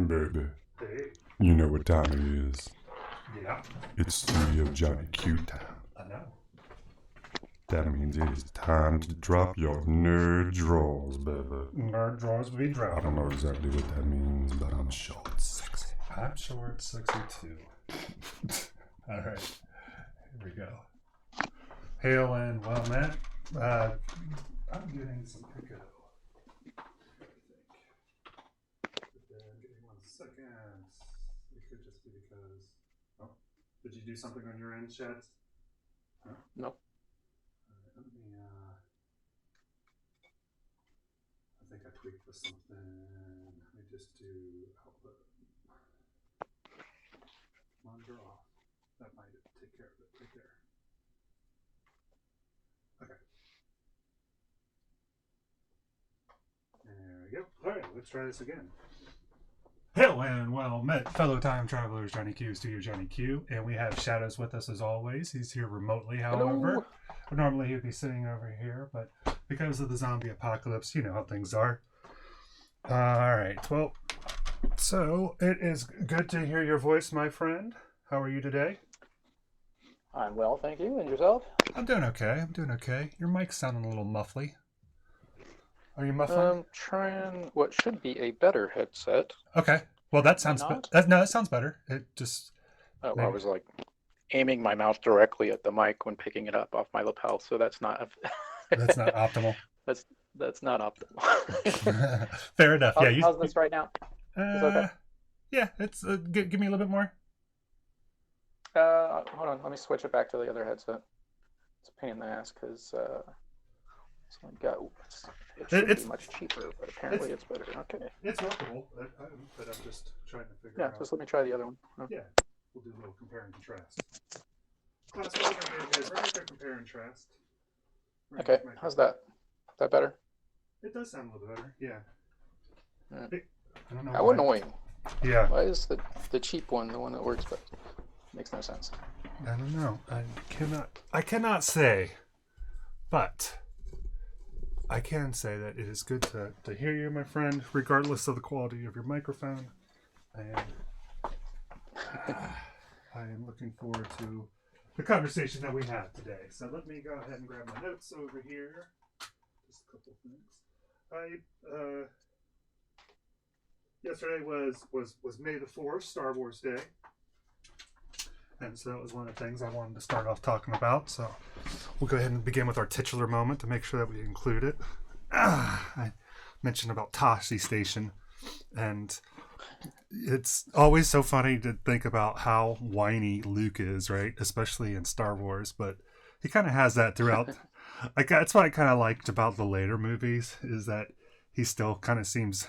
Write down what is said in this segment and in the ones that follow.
Baby, you know what time it is. Yeah. It's Studio Johnny Q time. I know. That means it is time to drop your nerd drawers, baby. Nerd drawers be I dropped. don't know exactly what that means, but I'm sure it's sexy. I'm sure it's sexy too. All right. Here we go. Hail and well met. I'm getting some echo. Give me 1 second. It could just be because. Oh, did you do something on your end, Chet? Huh? No. All right, let me. I think I tweaked with something. Let me just do output. Monitor off. That might take care of it right there. Okay. There we go. All right, let's try this again. Hello and well met, fellow time travelers, Johnny Q, Studio Johnny Q, and we have Shadows with us as always. He's here remotely, however. Hello. Normally he'd be sitting over here, but because of the zombie apocalypse, you know how things are. All right, well, So, it is good to hear your voice, my friend. How are you today? I'm well, thank you. And yourself? I'm doing okay. Your mic's sounding a little muffly. Are you muffling? Trying what should be a better headset. Okay. Well, that Am I sounds not? no, that sounds better. It just Oh, I maybe was like aiming my mouth directly at the mic when picking it up off my lapel, so that's not that's not optimal. that's that's not optimal. Fair enough. Yeah, How's this right now? Is it okay? uh, yeah. It's give me a little bit more. Hold on, let me switch it back to the other headset. It's a pain in the ass because this one got it should It's be much cheaper, but apparently it's better. Okay. it's workable, but I'm just trying to figure Yeah, out. just let me try the other one. Oh. Yeah, we'll do a little compare and contrast. Class, what we're gonna do is we're gonna compare and contrast. Okay, how's that? Is that better? It does sound a little better. Yeah. Mm. I don't know. How why. annoying. Yeah. Why is the cheap one the one that works best? Makes no sense. I don't know. I cannot say, but I can say that it is good to hear you, my friend, regardless of the quality of your microphone. And I am looking forward to the conversation that we have today. So let me go ahead and grab my notes over here. Just a couple things. Yesterday was May the 4th, Star Wars Day. And so that was one of the things I wanted to start off talking about. So we'll go ahead and begin with our titular moment to make sure that we include it. I mentioned about Tosche Station, and it's always so funny to think about how whiny Luke is, right? Especially in Star Wars, but he kind of has that throughout. Like that's what I kind of liked about the later movies is that he still kind of seems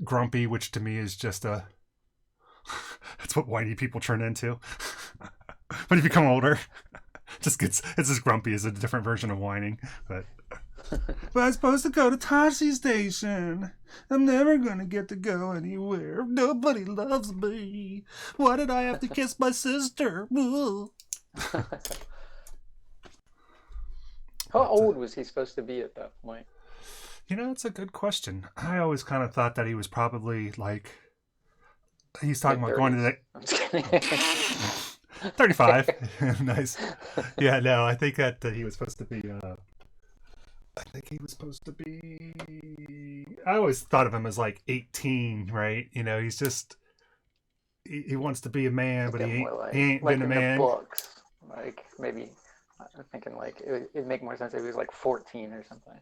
grumpy, which to me is just that's what whiny people turn into. When you become older, it's as grumpy as a different version of whining. But I'm supposed to go to Tosche Station. I'm never gonna get to go anywhere. Nobody loves me. Why did I have to kiss my sister? How old was he supposed to be at that point? You know, it's a good question. I always kind of thought that he was probably like he's talking about going to the. I'm just kidding. 35. Nice. Yeah, no, I think that he was supposed to be. I think he was supposed to be. I always thought of him as like 18, right? You know, he's just. He wants to be a man, but he ain't like been a in man. The books, like maybe. I'm thinking like it'd make more sense if he was like 14 or something.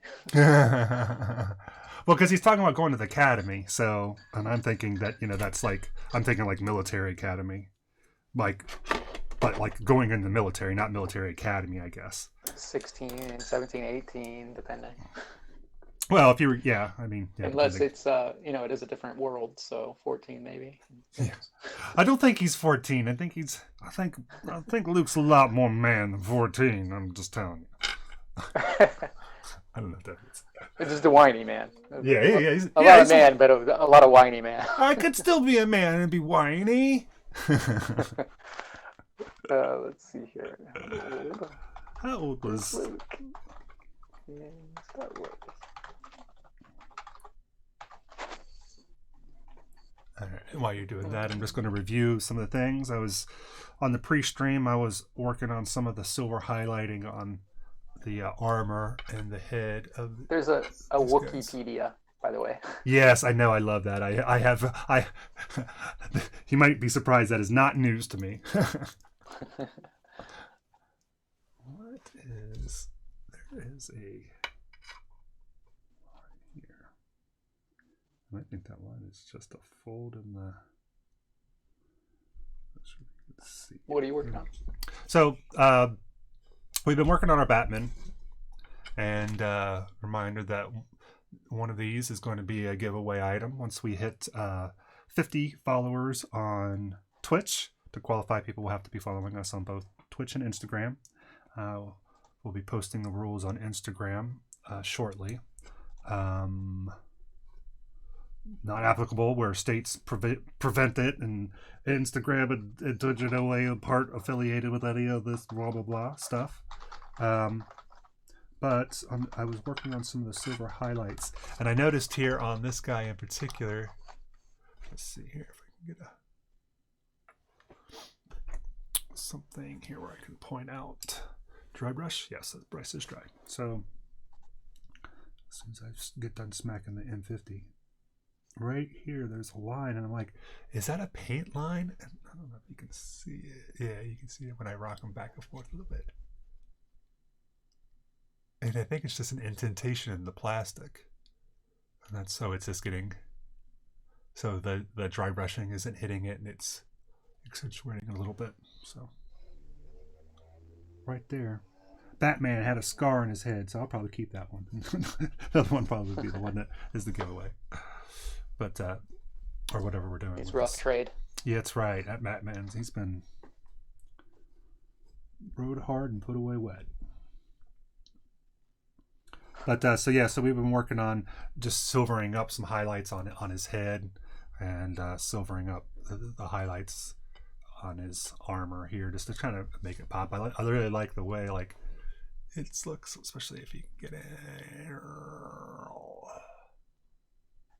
Well, because he's talking about going to the academy, so and I'm thinking that that's like I'm thinking like military academy, like but like going in the military, not military academy, I guess. 16, 17, 18, depending. Well, if you were, yeah, I mean, yeah, unless depending. it's it is a different world, so 14 maybe. Yeah. I don't think he's 14. I think Luke's a lot more man than 14. I'm just telling you. I don't know if that is. It's just a whiny man. Yeah. He's a lot of man, but a lot of whiny man. I could still be a man and be whiny. Let's see here. How old was Luke? Yeah, Star Wars. All right. While you're doing that, I'm just going to review some of the things. I was on the pre-stream. I was working on some of the silver highlighting on the armor and the head of. There's a Wikipedia, by the way. Yes, I know. I love that. I have. You might be surprised that is not news to me. What is? There is a. I think that line is just a fold in the. Let's see. What are you working on? So we've been working on our Batman, and reminder that one of these is going to be a giveaway item once we hit 50 followers on Twitch. To qualify, people will have to be following us on both Twitch and Instagram. We'll be posting the rules on Instagram shortly. Not applicable where states prevent it, and Instagram and Twitch no way part affiliated with any of this blah blah blah stuff. But I was working on some of the silver highlights, and I noticed here on this guy in particular, Let's see here if I can get something here where I can point out. Dry brush? Yes, the brush is dry. So as soon as I get done smacking the M50, right here there's a line, and I'm like, is that a paint line? And I don't know if you can see it. Yeah, you can see it when I rock them back and forth a little bit. And I think it's just an indentation in the plastic. And that's so it's just getting, so the dry brushing isn't hitting it, and it's accentuating a little bit. So right there. Batman had a scar on his head, so I'll probably keep that one. The other one probably be the one that is the giveaway. But or whatever we're doing. It's rough this. trade. Yeah, it's right. At Batman's, he's been rode hard and put away wet. But so we've been working on just silvering up some highlights on his head, and silvering up the highlights on his armor here, just to kind of make it pop. I really like the way it looks, especially if you can get it.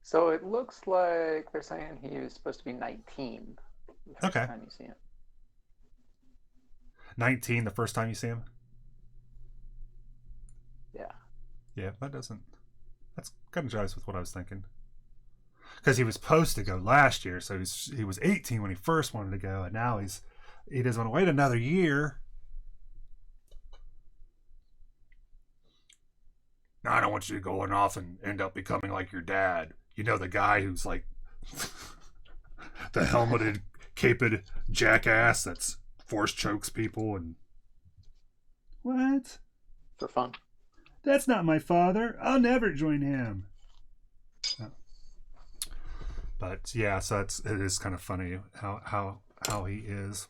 So it looks like they're saying he was supposed to be 19 the first time you see him. 19 the first time you see him? Yeah. Yeah, that's kind of jives with what I was thinking. Because he was supposed to go last year, so he was 18 when he first wanted to go, and now he doesn't want to wait another year. No, I don't want you going off and end up becoming like your dad. You know, the guy who's like the helmeted, caped jackass that's force chokes people and... What? For fun. That's not my father. I'll never join him. No. But yeah, so it is kind of funny how he is.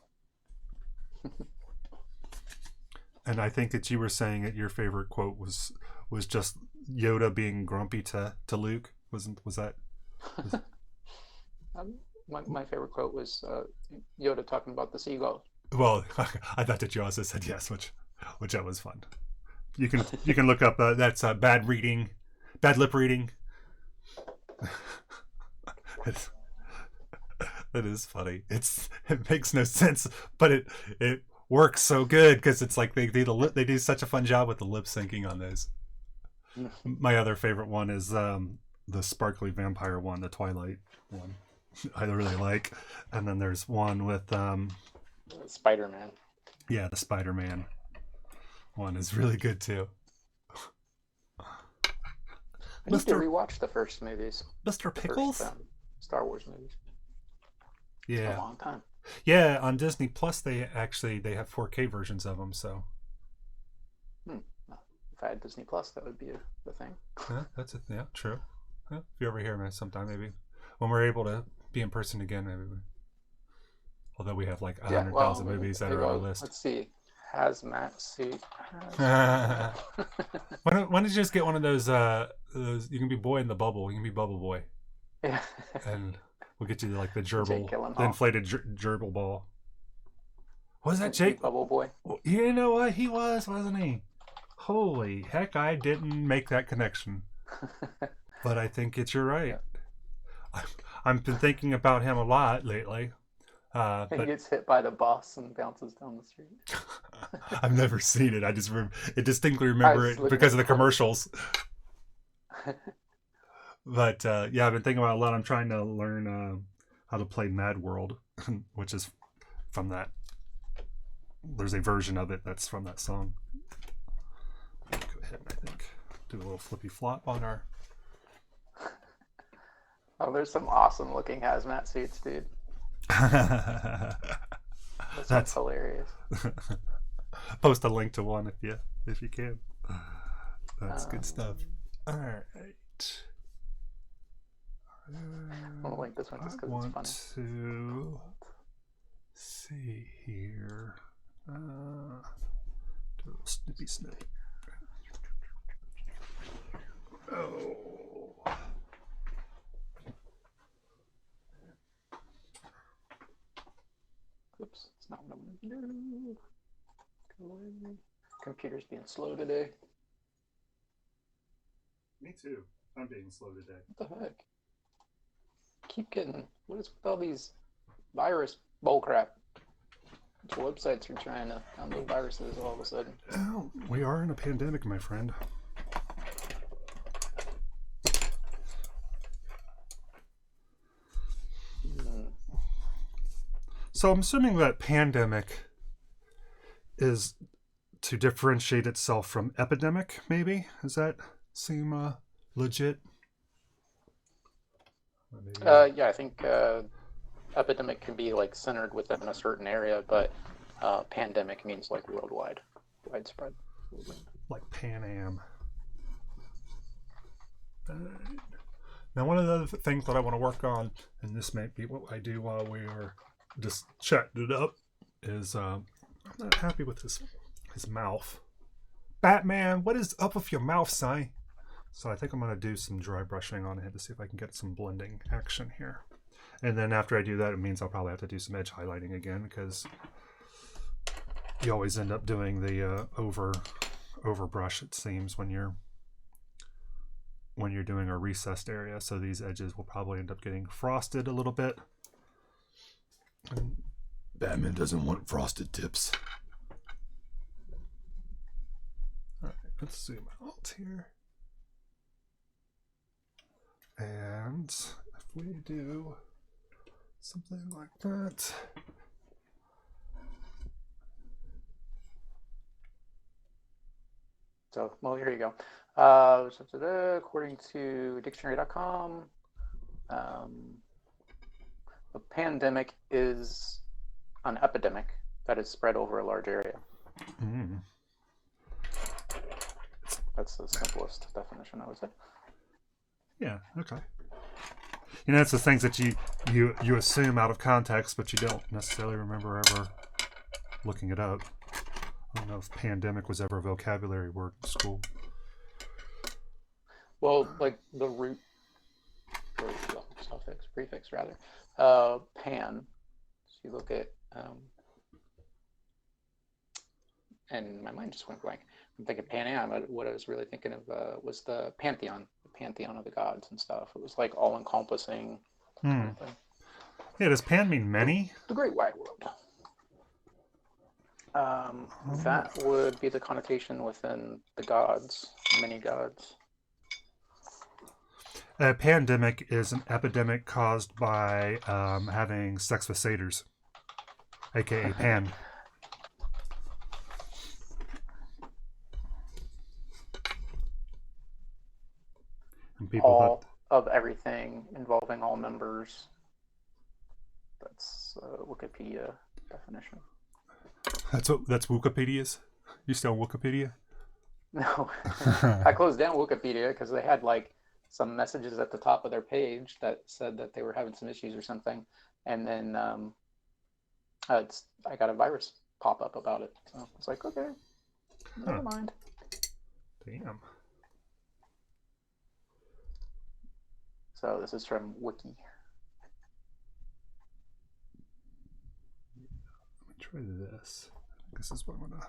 And I think that you were saying that your favorite quote was just Yoda being grumpy to Luke. Was that? My favorite quote was Yoda talking about the seagull. Well, I thought that you also said yes, which that was fun. You can look up that's bad lip reading. It is funny. It makes no sense, but it works so good because it's like they do such a fun job with the lip syncing on those. My other favorite one is the sparkly vampire one, the Twilight one. I really like. And then there's one with Spider-Man. Yeah, the Spider-Man one is really good too. I need to rewatch the first movies. Mr. Pickles? First, Star Wars movies. Yeah. It's been a long time. Yeah, on Disney Plus they have 4K versions of them, so. If I had Disney Plus, that would be the thing. Yeah, true. Yeah, if you're over here sometime, maybe when we're able to be in person again, maybe. Although we have like 100,000 movies that are on our list. Let's see. Hazmat suit. Why don't you just get one of those you can be boy in the bubble. You can be Bubble Boy. Yeah. And we'll get you like the gerbil, the inflated gerbil ball. Was that Jake? Bubble Boy. You know what? He was, wasn't he? Holy heck, I didn't make that connection. But I think you're right. Yeah. I've been thinking about him a lot lately. He gets hit by the bus and bounces down the street. I've never seen it. I distinctly remember it because of the commercials. But yeah, I've been thinking about it a lot. I'm trying to learn how to play Mad World, which is from that. There's a version of it that's from that song. Go ahead and I think do a little flippy flop on our. Oh, there's some awesome looking hazmat suits, dude. That's hilarious. Post a link to one if you can. That's good stuff. All right. I'm gonna link this one just because it's funny. To see here. Do a little snippy snip. Oh. Oops, it's not what I'm gonna do. Go away. Computer's being slow today. Me too. I'm being slow today. What the heck? keep getting, what is with all these virus bullcrap? Which websites are trying to download viruses all of a sudden? Oh, we are in a pandemic, my friend. So I'm assuming that pandemic is to differentiate itself from epidemic, maybe? Does that seem legit? Yeah, I think epidemic can be like centered within a certain area, but pandemic means like worldwide, widespread. Like Pan Am. Now, one of the other things that I want to work on, and this may be what I do while we are just chatting it up, is I'm not happy with his mouth. Batman, what is up with your mouth, Si? So I think I'm going to do some dry brushing on it to see if I can get some blending action here. And then after I do that, it means I'll probably have to do some edge highlighting again, because you always end up doing the over brush, it seems, when you're doing a recessed area. So these edges will probably end up getting frosted a little bit. And Batman doesn't want frosted tips. All right, let's zoom out here. And if we do something like that. So, well, here you go. According to dictionary.com, a pandemic is an epidemic that is spread over a large area. Mm. That's the simplest definition, I would say. Yeah, okay. You know, it's the things that you assume out of context, but you don't necessarily remember ever looking it up. I don't know if pandemic was ever a vocabulary word in school. Well, like the root, or suffix, prefix rather, pan. So you look at, and my mind just went blank. I'm thinking Pan Am. What I was really thinking of was the pantheon of the gods and stuff. It was like all encompassing. Yeah, does pan mean many? The great wide world. That would be the connotation within the gods, many gods. A pandemic is an epidemic caused by having sex with satyrs, aka Pan. And people all of everything involving all members. That's Wikipedia definition. That's Wikipedia's? You still on Wikipedia? No, I closed down Wikipedia because they had like some messages at the top of their page that said that they were having some issues or something, and then I got a virus pop up about it. So it's like, okay, never mind. Damn. So this is from Wiki. Let me try this. This is what I'm gonna.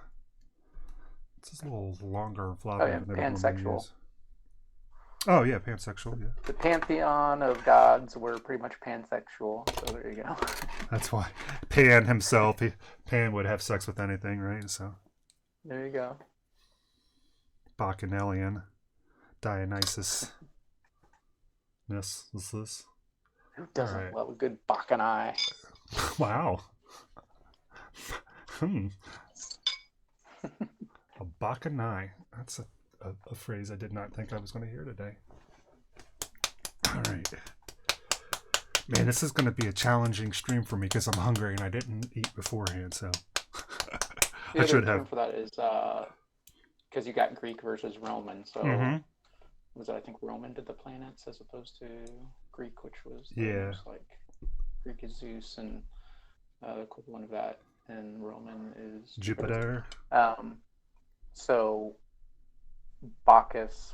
It's just a little longer and floppier. Oh yeah, pansexual. Oh yeah, pansexual. Yeah. The pantheon of gods were pretty much pansexual. So there you go. That's why Pan himself, Pan would have sex with anything, right? So. There you go. Bacchanalian, Dionysus. Yes, is this? Who doesn't love a good bacchanal? Wow. A bacchanal. That's a phrase I did not think I was going to hear today. All right. Man, this is going to be a challenging stream for me because I'm hungry and I didn't eat beforehand, so I should have. For that is because you got Greek versus Roman, so was it, I think Roman did the planets as opposed to Greek, which was like Greek is Zeus, and the equivalent of that in Roman is Jupiter. So Bacchus,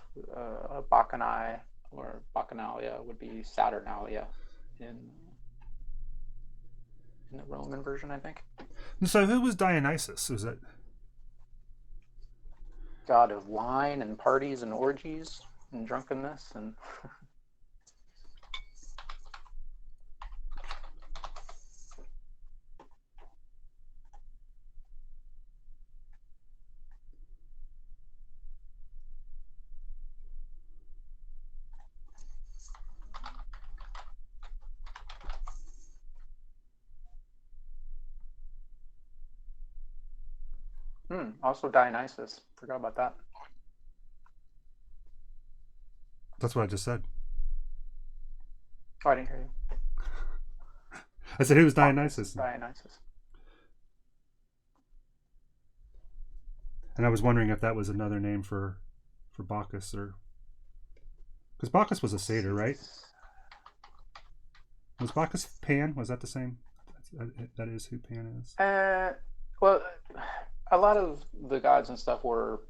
Bacchanai or Bacchanalia would be Saturnalia in the Roman version, I think. So who was Dionysus? Was it god of wine and parties and orgies and drunkenness and Also Dionysus. Forgot about that. That's what I just said. Oh, I didn't hear you. I said, who's Dionysus? Dionysus. And I was wondering if that was another name for Bacchus, or because Bacchus was a satyr, right? Was Bacchus Pan? Was that the same? That is who Pan is. Well, a lot of the gods and stuff were,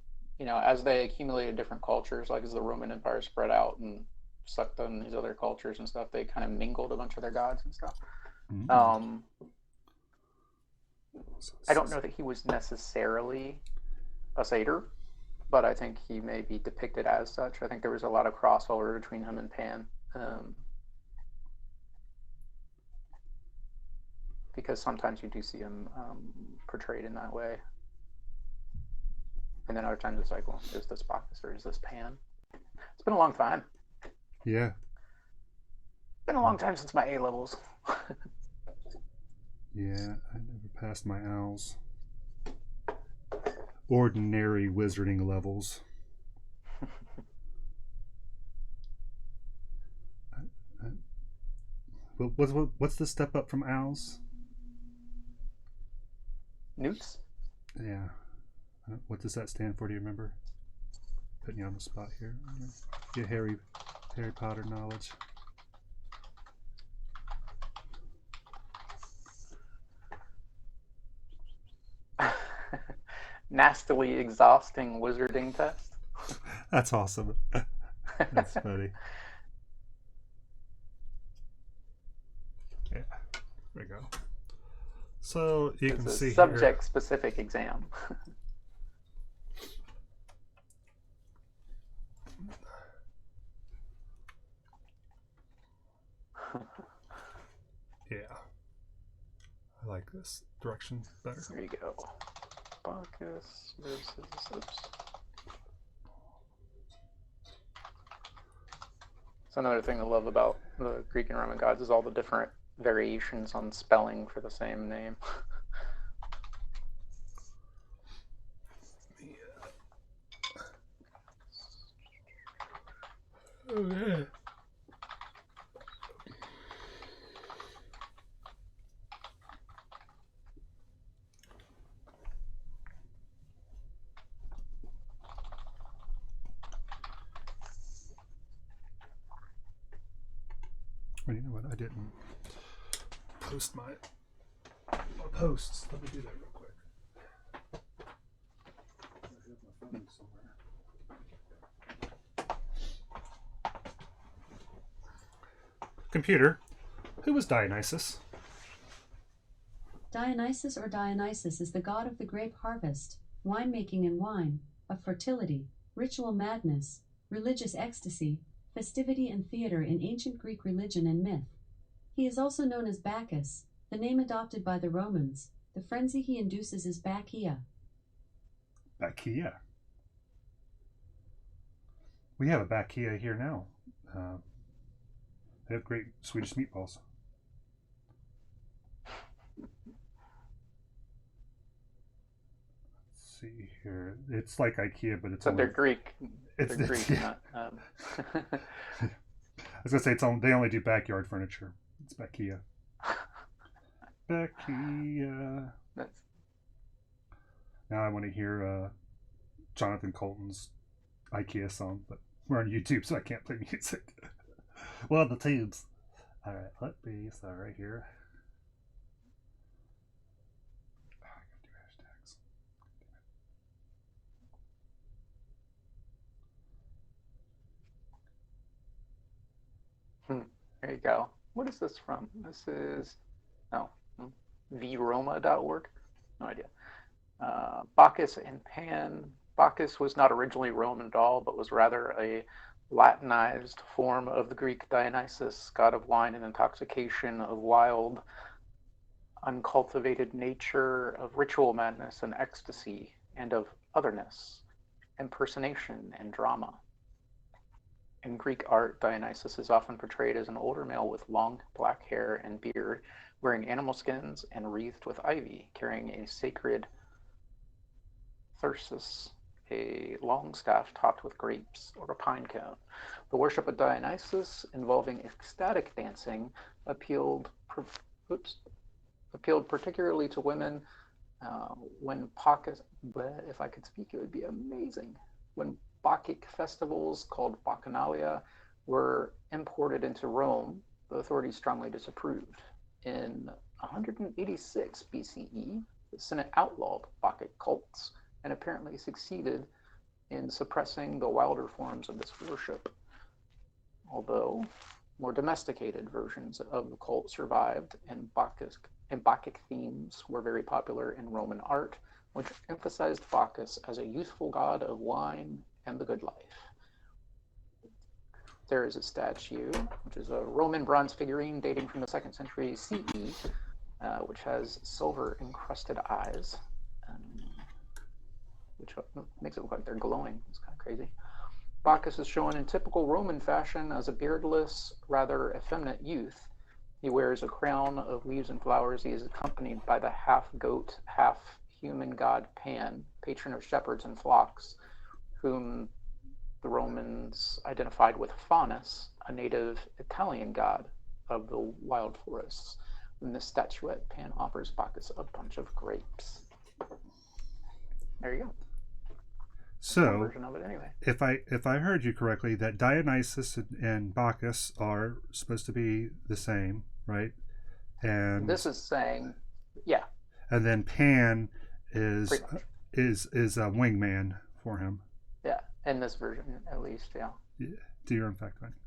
as they accumulated different cultures, like as the Roman Empire spread out and sucked on these other cultures and stuff, they kind of mingled a bunch of their gods and stuff. Mm-hmm. I don't know that he was necessarily a satyr, but I think he may be depicted as such. I think there was a lot of crossover between him and Pan, because sometimes you do see him portrayed in that way, and then other times it's like, well, is this Bacchus or is this Pan? It's been a long time. Yeah. It's been a long time since my A levels. Yeah, I never passed my owls. Ordinary wizarding levels. What's the step up from owls? Newts? Yeah. What does that stand for? Do you remember? Putting you on the spot here. Get Harry Potter knowledge. Nastily exhausting wizarding test. That's awesome. That's funny. Yeah, there we go. So you can see subject specific exam. Yeah, I like this direction better. There you go. Bacchus versus. Oops. So another thing I love about the Greek and Roman gods is all the different variations on spelling for the same name. Okay. Well, you know what? I didn't post my posts. Let me do that real quick. I have my phone somewhere. Computer, who was Dionysus? Dionysus or Dionysus is the god of the grape harvest, winemaking and wine, of fertility, ritual madness, religious ecstasy, festivity and theater in ancient Greek religion and myth. He is also known as Bacchus, the name adopted by the Romans. The frenzy he induces is Bacchia. Bacchia. We have a Bacchia here now. They have great Swedish meatballs. Let's see here. It's like IKEA, but it's So only... they're Greek. It's Greek, yeah. not. I was gonna say they only do backyard furniture. It's Bacchia. Bacchia. Now I want to hear Jonathan Colton's IKEA song, but we're on YouTube, so I can't play music. Well, the tubes. All right, let me start right here. I gotta do hashtags. There you go. What is this from? This is vroma.org. No idea. Bacchus and Pan. Bacchus was not originally Roman at all, but was rather a Latinized form of the Greek Dionysus, god of wine and intoxication, of wild, uncultivated nature, of ritual madness and ecstasy, and of otherness, impersonation, and drama. In Greek art, Dionysus is often portrayed as an older male with long black hair and beard, wearing animal skins and wreathed with ivy, carrying a sacred thyrsus, a long staff topped with grapes, or a pine cone. The worship of Dionysus, involving ecstatic dancing, appealed particularly to women. When Bacchus, if I could speak, it would be amazing. When Bacchic festivals called Bacchanalia were imported into Rome, the authorities strongly disapproved. In 186 BCE, the Senate outlawed Bacchic cults and apparently succeeded in suppressing the wilder forms of this worship. Although more domesticated versions of the cult survived, and Bacchic themes were very popular in Roman art, which emphasized Bacchus as a youthful god of wine and the good life. There is a statue, which is a Roman bronze figurine dating from the 2nd century CE, which has silver encrusted eyes, which makes it look like they're glowing. It's kind of crazy. Bacchus is shown in typical Roman fashion as a beardless, rather effeminate youth. He wears a crown of leaves and flowers. He is accompanied by the half-goat, half-human god Pan, patron of shepherds and flocks, whom the Romans identified with Faunus, a native Italian god of the wild forests. In this statuette, Pan offers Bacchus a bunch of grapes. There you go. So, version of it anyway. if I heard you correctly, that Dionysus and Bacchus are supposed to be the same, right? And this is saying, yeah. And then Pan is a wingman for him. Yeah, in this version at least, yeah. Yeah, do your own fact finding.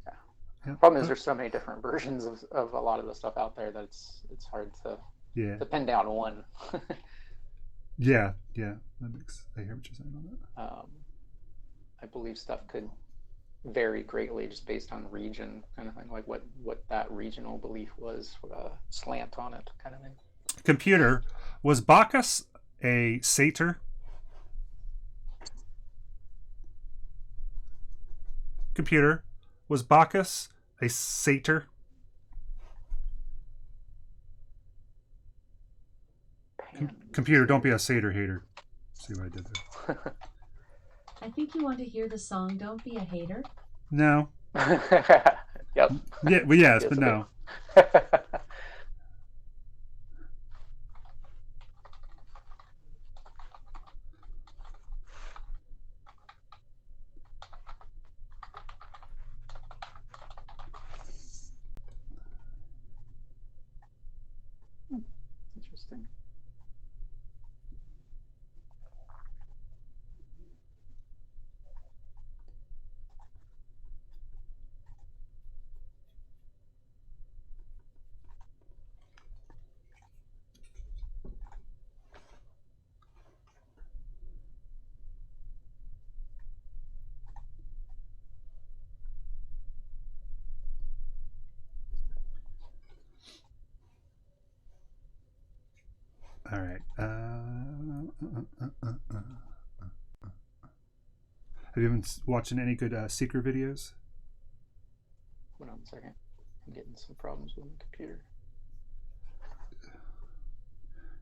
Yeah. Problem is, there's so many different versions of a lot of the stuff out there that it's hard to pin down one. Yeah, that makes. I hear what you're saying on that. I believe stuff could vary greatly just based on region, kind of thing, like what that regional belief was, with a slant on it, kind of thing. Computer, was Bacchus a satyr? Computer, was Bacchus a satyr? Computer, don't be a satyr hater. See what I did there? I think you want to hear the song Don't Be a Hater. No. Yep. Yeah, well, yes, but no. Interesting. All right. Have you been watching any good secret videos? Hold on a second. I'm getting some problems with the computer.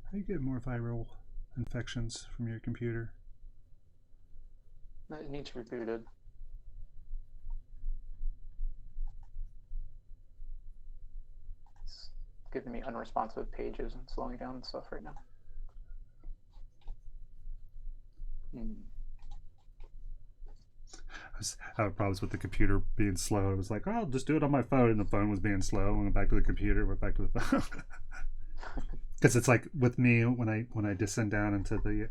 How do you get more viral infections from your computer? No, it needs rebooted. It's giving me unresponsive pages and slowing down and stuff right now. I had problems with the computer being slow. I was like, oh, I'll just do it on my phone, and the phone was being slow. Went back to the computer, went back to the phone. Because it's like with me when I descend down into the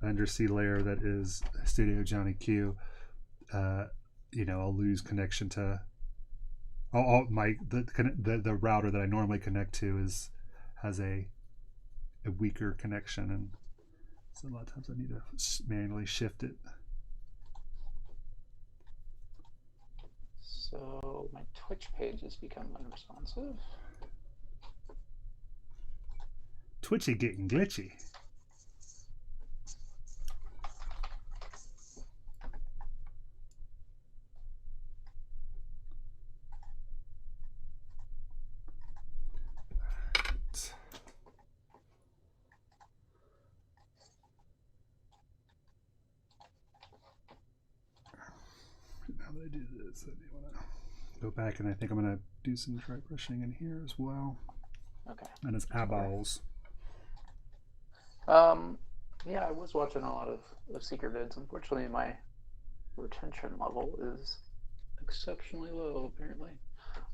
undersea layer that is Studio Johnny Q. I'll lose connection to the router that I normally connect to has a weaker connection, and so a lot of times I need to manually shift it. So my Twitch page has become unresponsive. Twitchy getting glitchy. I do this? I want to go back, and I think I'm going to do some dry brushing in here as well. Okay. And it's eyeballs. Yeah, I was watching a lot of Seeker vids. Unfortunately, my retention level is exceptionally low, apparently.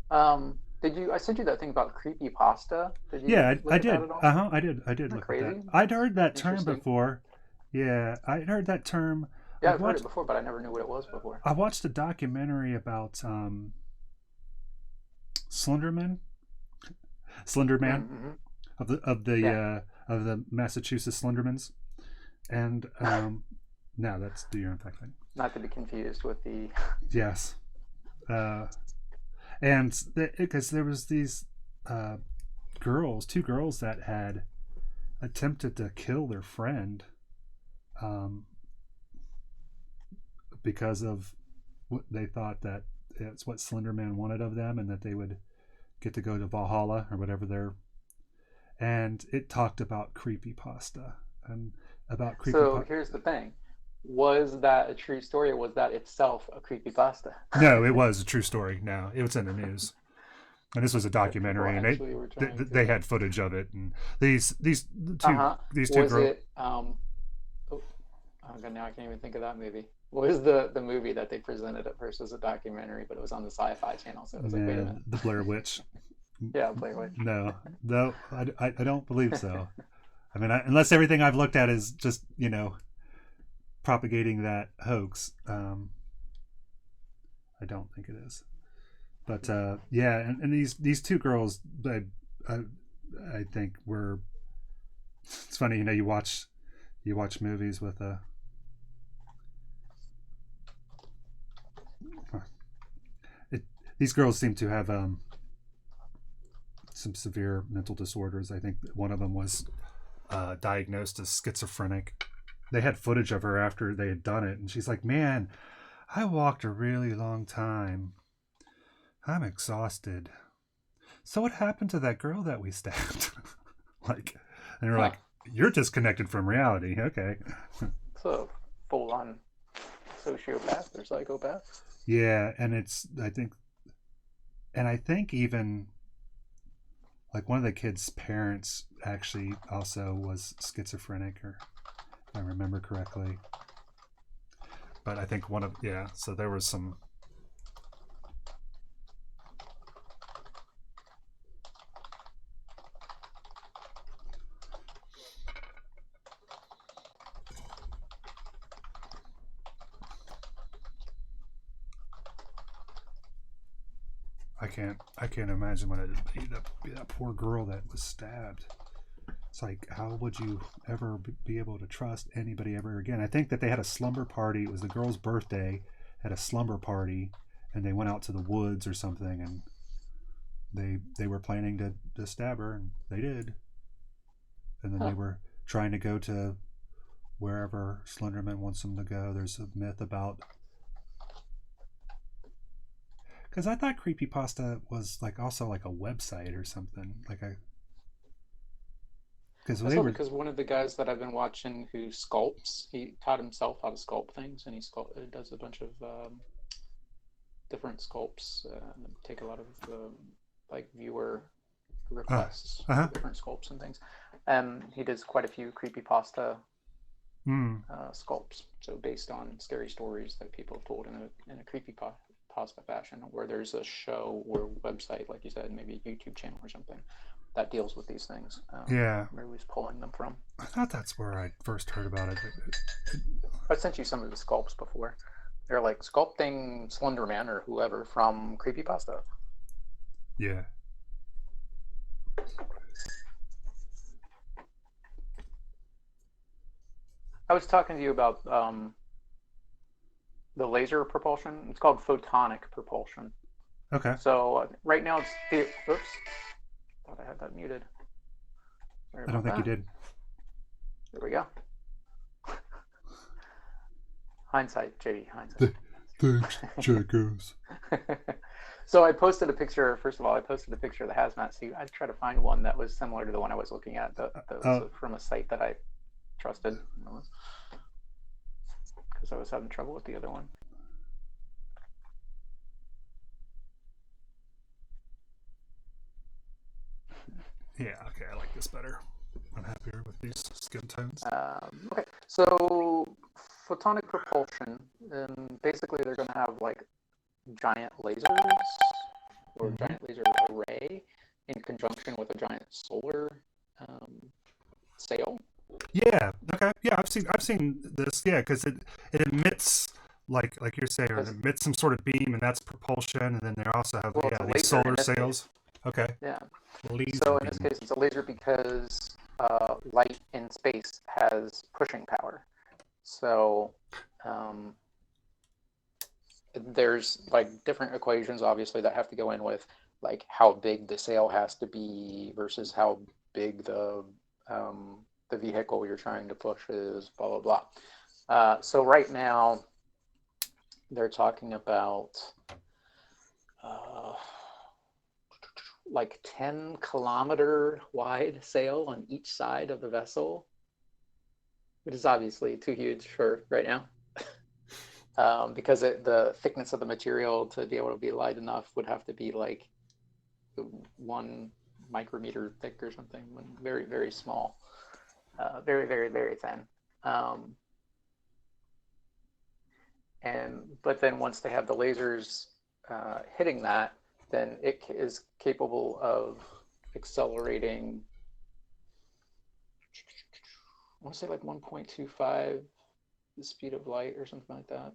I sent you that thing about creepypasta. Did you Yeah, look I at did. that at all? I did. I did Isn't look that at that. crazy? I'd heard that term Interesting. before. Yeah, I'd heard that term. Yeah, I've heard it before, but I never knew what it was before. I watched a documentary about Slenderman. Slenderman of the Massachusetts Slendermans, and no, that's the Euro Impact thing. Not to be confused with the. Yes, and because there was these two girls that had attempted to kill their friend, because of what they thought that it's what Slenderman wanted of them, and that they would get to go to Valhalla or whatever they're. And it talked about creepypasta and about creepypasta. So here's the thing. Was that a true story, or was that itself a creepypasta? No, it was a true story. No, it was in the news. And this was a documentary, and they had footage of it. And these two was girls. It, oh god, now I can't even think of that movie. What was the movie that they presented at first as a documentary, but it was on the Sci-Fi Channel? So it was like, wait a minute. The Blair Witch. Yeah, Blair Witch. No, I don't believe so. I mean, unless everything I've looked at is just propagating that hoax. I don't think it is. But yeah, and these two girls, I think were. It's funny, you watch movies with these girls seem to have some severe mental disorders. I think one of them was diagnosed as schizophrenic. They had footage of her after they had done it, and she's like, "Man, I walked a really long time. I'm exhausted. So what happened to that girl that we stabbed?" And they're like, "You're disconnected from reality." Okay. So full-on sociopath or psychopath. Yeah, and I think even one of the kids' parents actually also was schizophrenic, or if I remember correctly. But I think so there was some. I can't imagine what it'd be that poor girl that was stabbed. It's like, how would you ever be able to trust anybody ever again? I think that they had a slumber party. It was the girl's birthday, at a slumber party, and they went out to the woods or something, and they were planning to stab her, and they did. And then they were trying to go to wherever Slenderman wants them to go. There's a myth about. Because I thought creepypasta was also a website or something. Because one of the guys that I've been watching who sculpts, he taught himself how to sculpt things, and he does a bunch of different sculpts. Take a lot of viewer requests for different sculpts and things. He does quite a few creepypasta sculpts, so based on scary stories that people have told in a creepypasta fashion, where there's a show or website, like you said, maybe a YouTube channel or something that deals with these things. Yeah, where he's pulling them from. I thought that's where I first heard about it. I sent you some of the sculpts before. They're like sculpting Slenderman or whoever from creepypasta. Yeah. I was talking to you about the laser propulsion. It's called photonic propulsion. Okay. So right now it's oops. Thought I had that muted. I don't think you did. There we go. Hindsight, JD, hindsight. Thanks, Jacos. So I posted a picture. First of all, I posted a picture of the hazmat suit. I tried to find one that was similar to the one I was looking at. That was from a site that I trusted, because I was having trouble with the other one. Yeah, okay, I like this better. I'm happier with these skin tones. Okay, so photonic propulsion, basically they're going to have like giant lasers or giant laser array in conjunction with a giant solar sail. Yeah. Okay. Yeah, I've seen this. Yeah, because it emits like you're saying, it emits some sort of beam, and that's propulsion. And then they also have Well, it's a these laser solar in this sails. Okay. Yeah. Laser So in this beam. case, it's a laser because light in space has pushing power. So there's like different equations, obviously, that have to go in with like how big the sail has to be versus how big the vehicle you're trying to push is, blah blah blah. So right now they're talking about like 10-kilometer wide sail on each side of the vessel, which is obviously too huge for right now. Because the thickness of the material to be able to be light enough would have to be like 1 micrometer thick or something, very, very small, very, very, very thin. But then once they have the lasers hitting that, then it is capable of accelerating, I want to say like 1.25 the speed of light or something like that.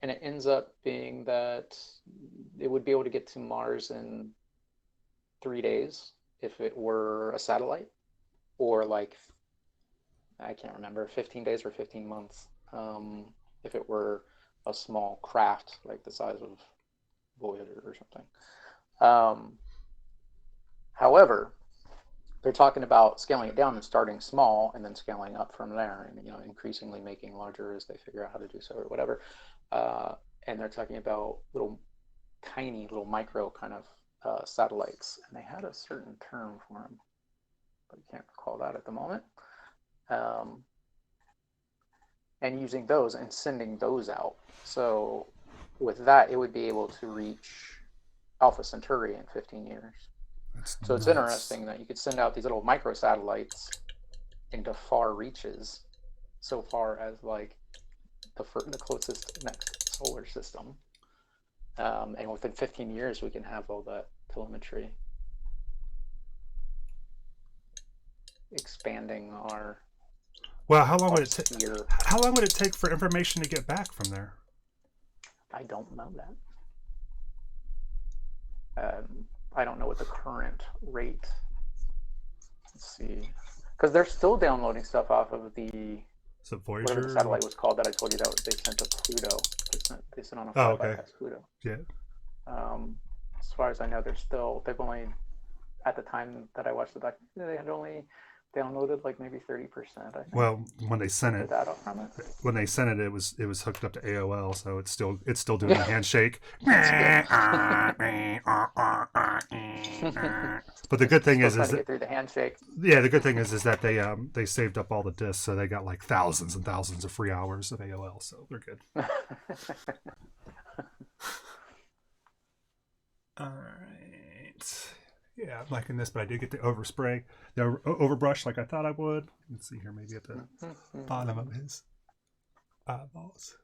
And it ends up being that it would be able to get to Mars in 3 days if it were a satellite, or like, I can't remember, 15 days or 15 months if it were a small craft like the size of Voyager or something. However, they're talking about scaling it down and starting small and then scaling up from there, and increasingly making larger as they figure out how to do so or whatever. And they're talking about tiny little micro kind of satellites, and they had a certain term for them, but I can't recall that at the moment. And using those and sending those out. So with that, it would be able to reach Alpha Centauri in 15 years. So it's interesting that you could send out these little microsatellites into far reaches, so far as like the closest next solar system. And within 15 years, we can have all that telemetry, expanding our. Well, how long would it take for information to get back from there? I don't know that. I don't know what the current rate. Let's see, because they're still downloading stuff off of the Voyager, whatever the satellite was called that I told you that they sent to Pluto. They sent on a flyby past Pluto. Yeah. As far as I know, they've only, at the time that I watched the documentary, they had only downloaded like maybe 30%. I think. Well, when they sent it, it was hooked up to AOL, so it's still doing the handshake. But the good thing is that get through the handshake. Yeah, the good thing is that they saved up all the discs, so they got like thousands and thousands of free hours of AOL, so they're good. All right. Yeah, I'm liking this, but I did get the overspray, the overbrush like I thought I would. Let's see here, maybe at the bottom of his eyeballs.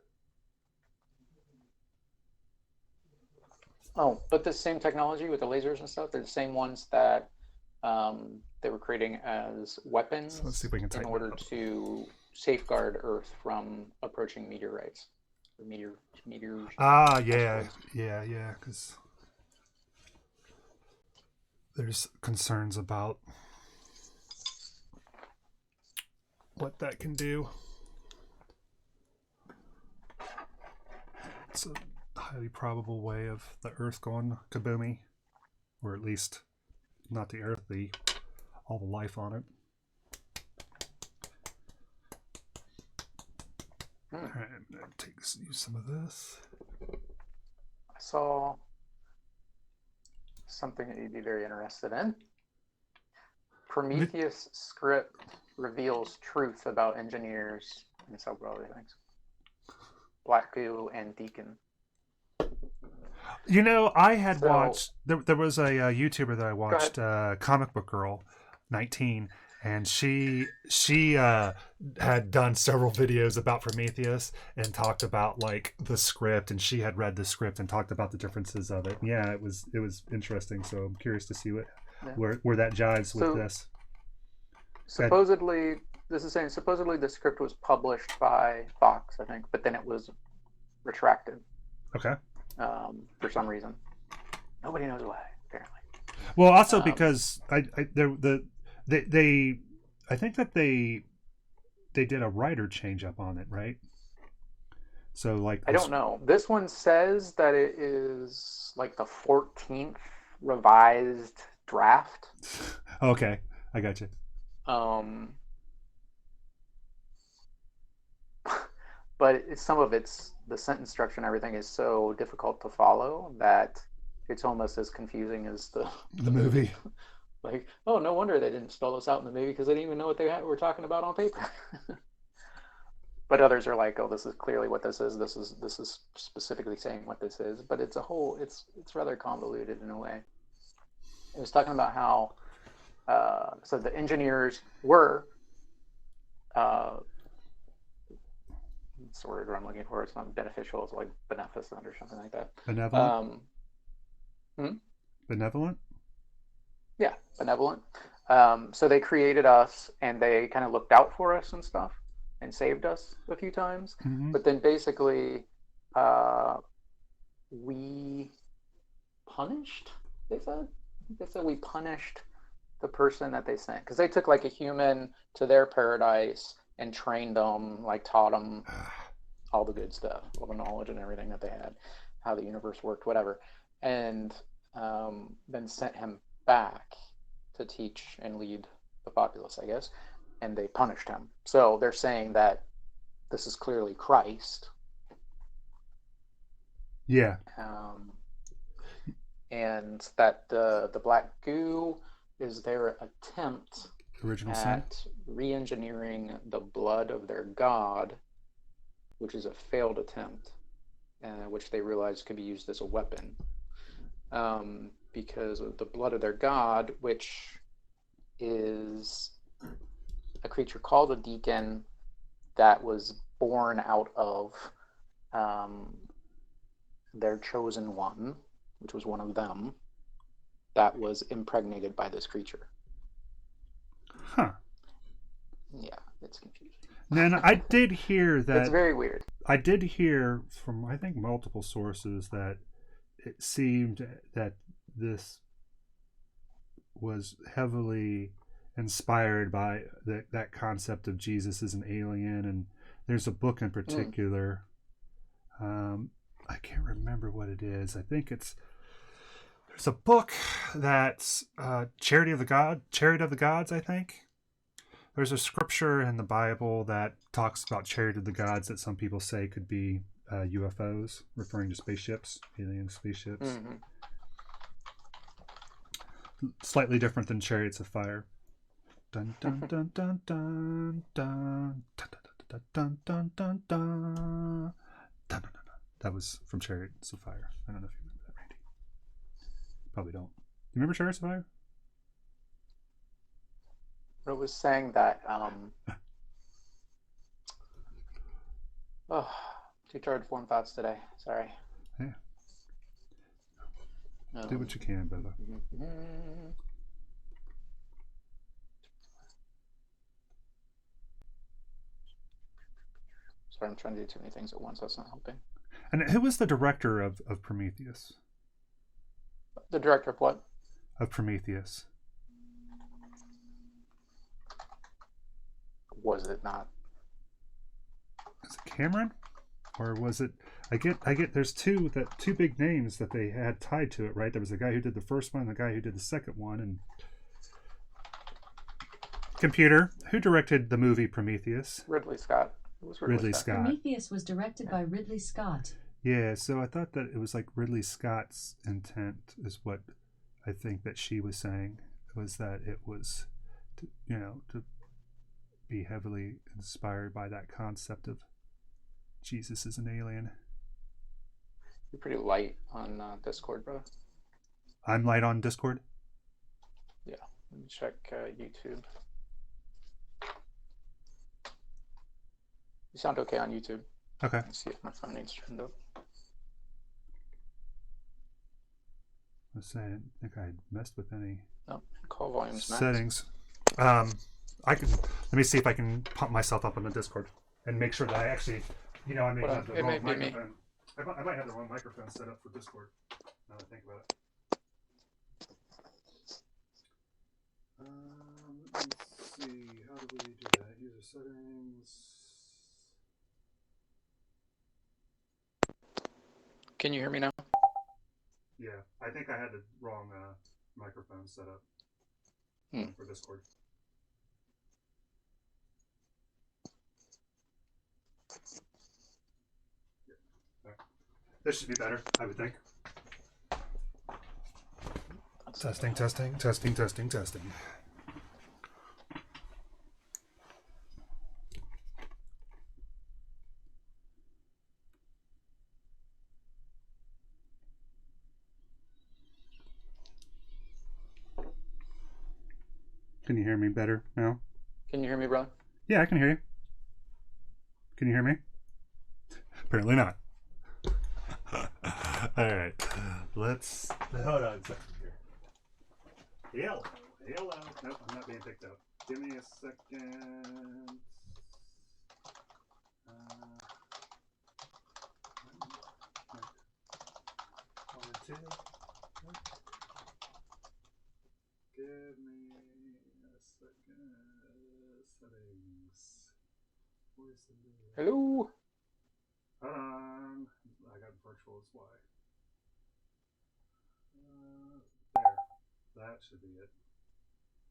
Oh, but the same technology with the lasers and stuff, they're the same ones that they were creating as weapons, so let's see if we can in order to safeguard Earth from approaching meteorites. Or meteors. Ah, yeah, because there's concerns about what that can do. It's a highly probable way of the Earth going kaboomy, or at least not the Earth, all the life on it. All right, I'm gonna use some of this. I saw something that you'd be very interested in. Prometheus script reveals truth about engineers and several other things. Black Goo and Deacon. You know, I had So watched. There was a YouTuber that I go ahead. watched, Comic Book Girl, 19, and she had done several videos about Prometheus and talked about like the script, and she had read the script and talked about the differences of it. Yeah, it was interesting. So I'm curious to see Yeah. where that jives with So this. Good. supposedly, this is saying supposedly the script was published by Fox, I think, but then it was retracted Okay. for some reason. Nobody knows why, apparently. Well, also Um, because they I think that they did a writer change up on it, right? So like I don't know. This one says that it is like the 14th revised draft. Okay, I got you. But some of the sentence structure and everything is so difficult to follow that it's almost as confusing as The movie. Like, oh, no wonder they didn't spell this out in the movie because they didn't even know what they were talking about on paper. But others are like, oh, this is clearly what this is. This is specifically saying what this is. But it's rather convoluted in a way. It was talking about how so the engineers were what's the word I'm looking for? It's not beneficial. It's like beneficent or something like that. Benevolent. Benevolent. Yeah, benevolent. So they created us and they kind of looked out for us and stuff and saved us a few times. Mm-hmm. But then basically, we punished, they said. They said we punished the person that they sent because they took like a human to their paradise and trained them, like taught them all the good stuff, all the knowledge and everything that they had, how the universe worked, whatever. And then sent him back to teach and lead the populace, I guess. And they punished him. So they're saying that this is clearly Christ. Yeah. And that the black goo is their attempt Original at sin. re-engineering the blood of their god, which is a failed attempt, which they realized could be used as a weapon. Because of the blood of their god, which is a creature called a deacon that was born out of their chosen one, which was one of them, that was impregnated by this creature. Huh. Yeah, it's confusing. Then I did hear that. It's very weird. I did hear from, I think, multiple sources that it seemed that this was heavily inspired by that concept of Jesus as an alien. And there's a book in particular. I can't remember what it is. I think there's a book that's Charity of the Gods, I think. There's a scripture in the Bible that talks about Chariot of the Gods that some people say could be UFOs, referring to spaceships, alien spaceships. Mm-hmm. Slightly different than Chariots of Fire. Dun dun dun dun dun dun dun dun dun dun dun. That was from Chariots of Fire. I don't know if you remember that, Randy. Probably don't. You remember Chariots of Fire? It was saying that too tired to form thoughts today. Sorry. Yeah. Do what you can, brother. Sorry, I'm trying to do too many things at once. That's not helping. And who was the director of Prometheus? The director of what? Of Prometheus. Was it not? Is it Cameron? Or was it I get there's two big names that they had tied to it, right? There was the guy who did the first one and the guy who did the second one. And computer, who directed the movie Prometheus? Ridley Scott. It was Ridley Scott. Prometheus was directed by Ridley Scott. Yeah, so I thought that it was like Ridley Scott's intent is what I think that she was saying, was that it was to be heavily inspired by that concept of Jesus as an alien. You're pretty light on Discord, brother. I'm light on Discord. Yeah. Let me check YouTube. You sound okay on YouTube. Okay. Let's see if my phone needs turned up. Let's say I didn't think I messed with any No, call volumes max. settings. Let me see if I can pump myself up on the Discord and make sure that I actually, I may have the It may wrong be me. microphone. I might have the wrong microphone set up for Discord. Now that I think about it. Let me see. How do we do that? User settings. Can you hear me now? Yeah, I think I had the wrong microphone set up for Discord. Yeah. This should be better, I would think. Testing. Can you hear me better now? Can you hear me, brother? Yeah, I can hear you. Can you hear me? Apparently not. All right, let's hold on a second here. Hello. Nope, I'm not being picked up. Give me a second. One and two. Give me a second. Settings. Where's the Hello. Hold on. I got virtual as Y. There. That should be it.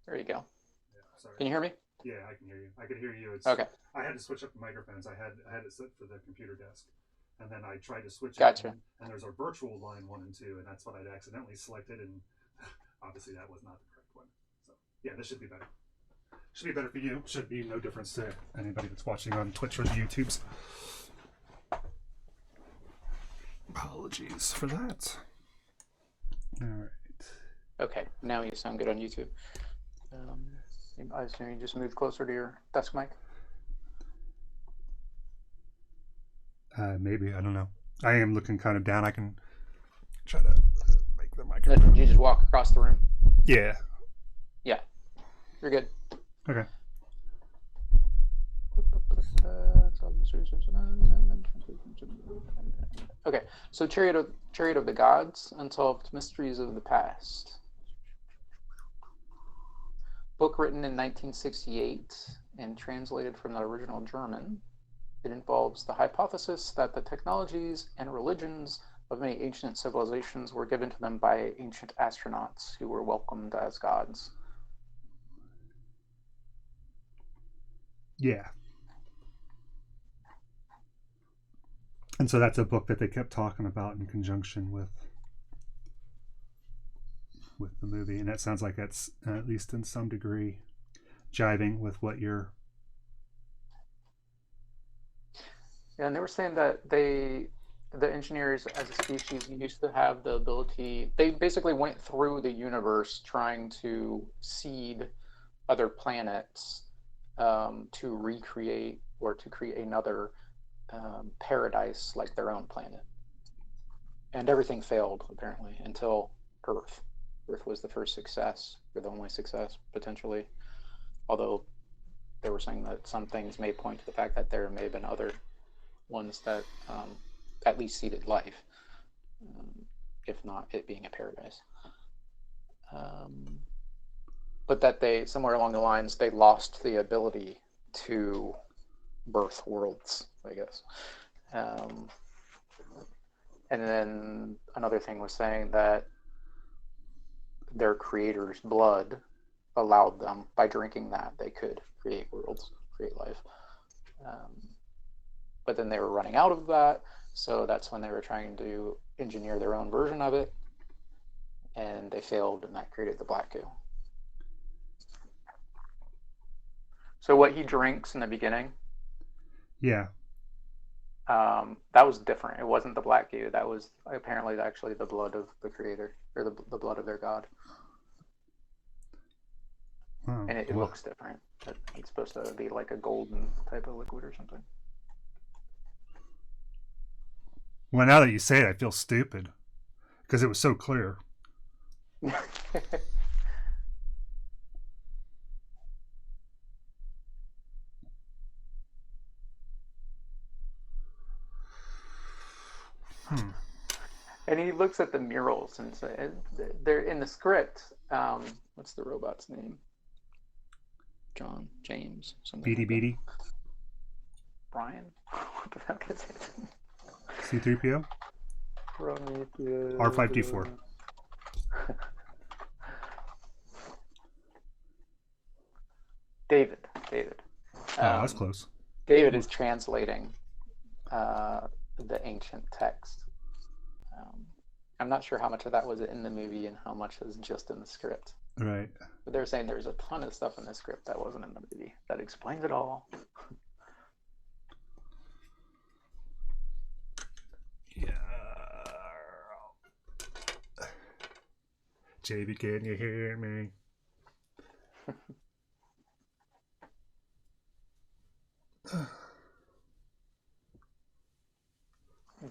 There you go. Yeah, sorry. Can you hear me? Yeah, I can hear you. I could hear you. Okay. I had to switch up the microphones. I had it set for the computer desk. And then I tried to switch Gotcha. it. And there's a virtual line 1 and 2, and that's what I'd accidentally selected, and obviously that was not the correct one. So yeah, this should be better. Should be better for you. Should be no difference to anybody that's watching on Twitch or the YouTubes. Apologies for that. All right. Okay, now you sound good on YouTube. I assume you just moved closer to your desk mic. Maybe, I don't know. I am looking kind of down. I can try to make the microphone. Did you just walk across the room? Yeah. Yeah, you're good. Okay. Okay, so Chariot of the Gods, Unsolved Mysteries of the Past. Book written in 1968 and translated from the original German. It involves the hypothesis that the technologies and religions of many ancient civilizations were given to them by ancient astronauts who were welcomed as gods. Yeah. And so that's a book that they kept talking about in conjunction with the movie, and that sounds like that's at least in some degree jiving with what you're. Yeah, and they were saying that the engineers as a species used to have the ability, they basically went through the universe trying to seed other planets to recreate or to create another paradise like their own planet. And everything failed, apparently, until Earth. Earth was the first success, or the only success, potentially. Although they were saying that some things may point to the fact that there may have been other ones that at least seeded life, if not it being a paradise. But that they, somewhere along the lines, they lost the ability to birth worlds, I guess. And then another thing was saying that their creator's blood allowed them, by drinking that, they could create worlds, create life. But then they were running out of that, so that's when they were trying to engineer their own version of it, and they failed, and that created the black goo. So what he drinks in the beginning, Yeah. That was different. It wasn't the black goo. That was apparently actually the blood of the creator, or the blood of their god. Oh, And it looks different. It's supposed to be like a golden type of liquid or something. Well, now that you say it, I feel stupid because it was so clear. And he looks at the murals and they're in the script. What's the robot's name? John, James, something. Beady like Beady. Brian. What the fuck is it? C-3PO. R5D4. David. Oh, that's close. David is translating the ancient text. I'm not sure how much of that was in the movie and how much was just in the script. Right. But they're saying there's a ton of stuff in the script that wasn't in the movie that explains it all. Yeah. JB, can you hear me?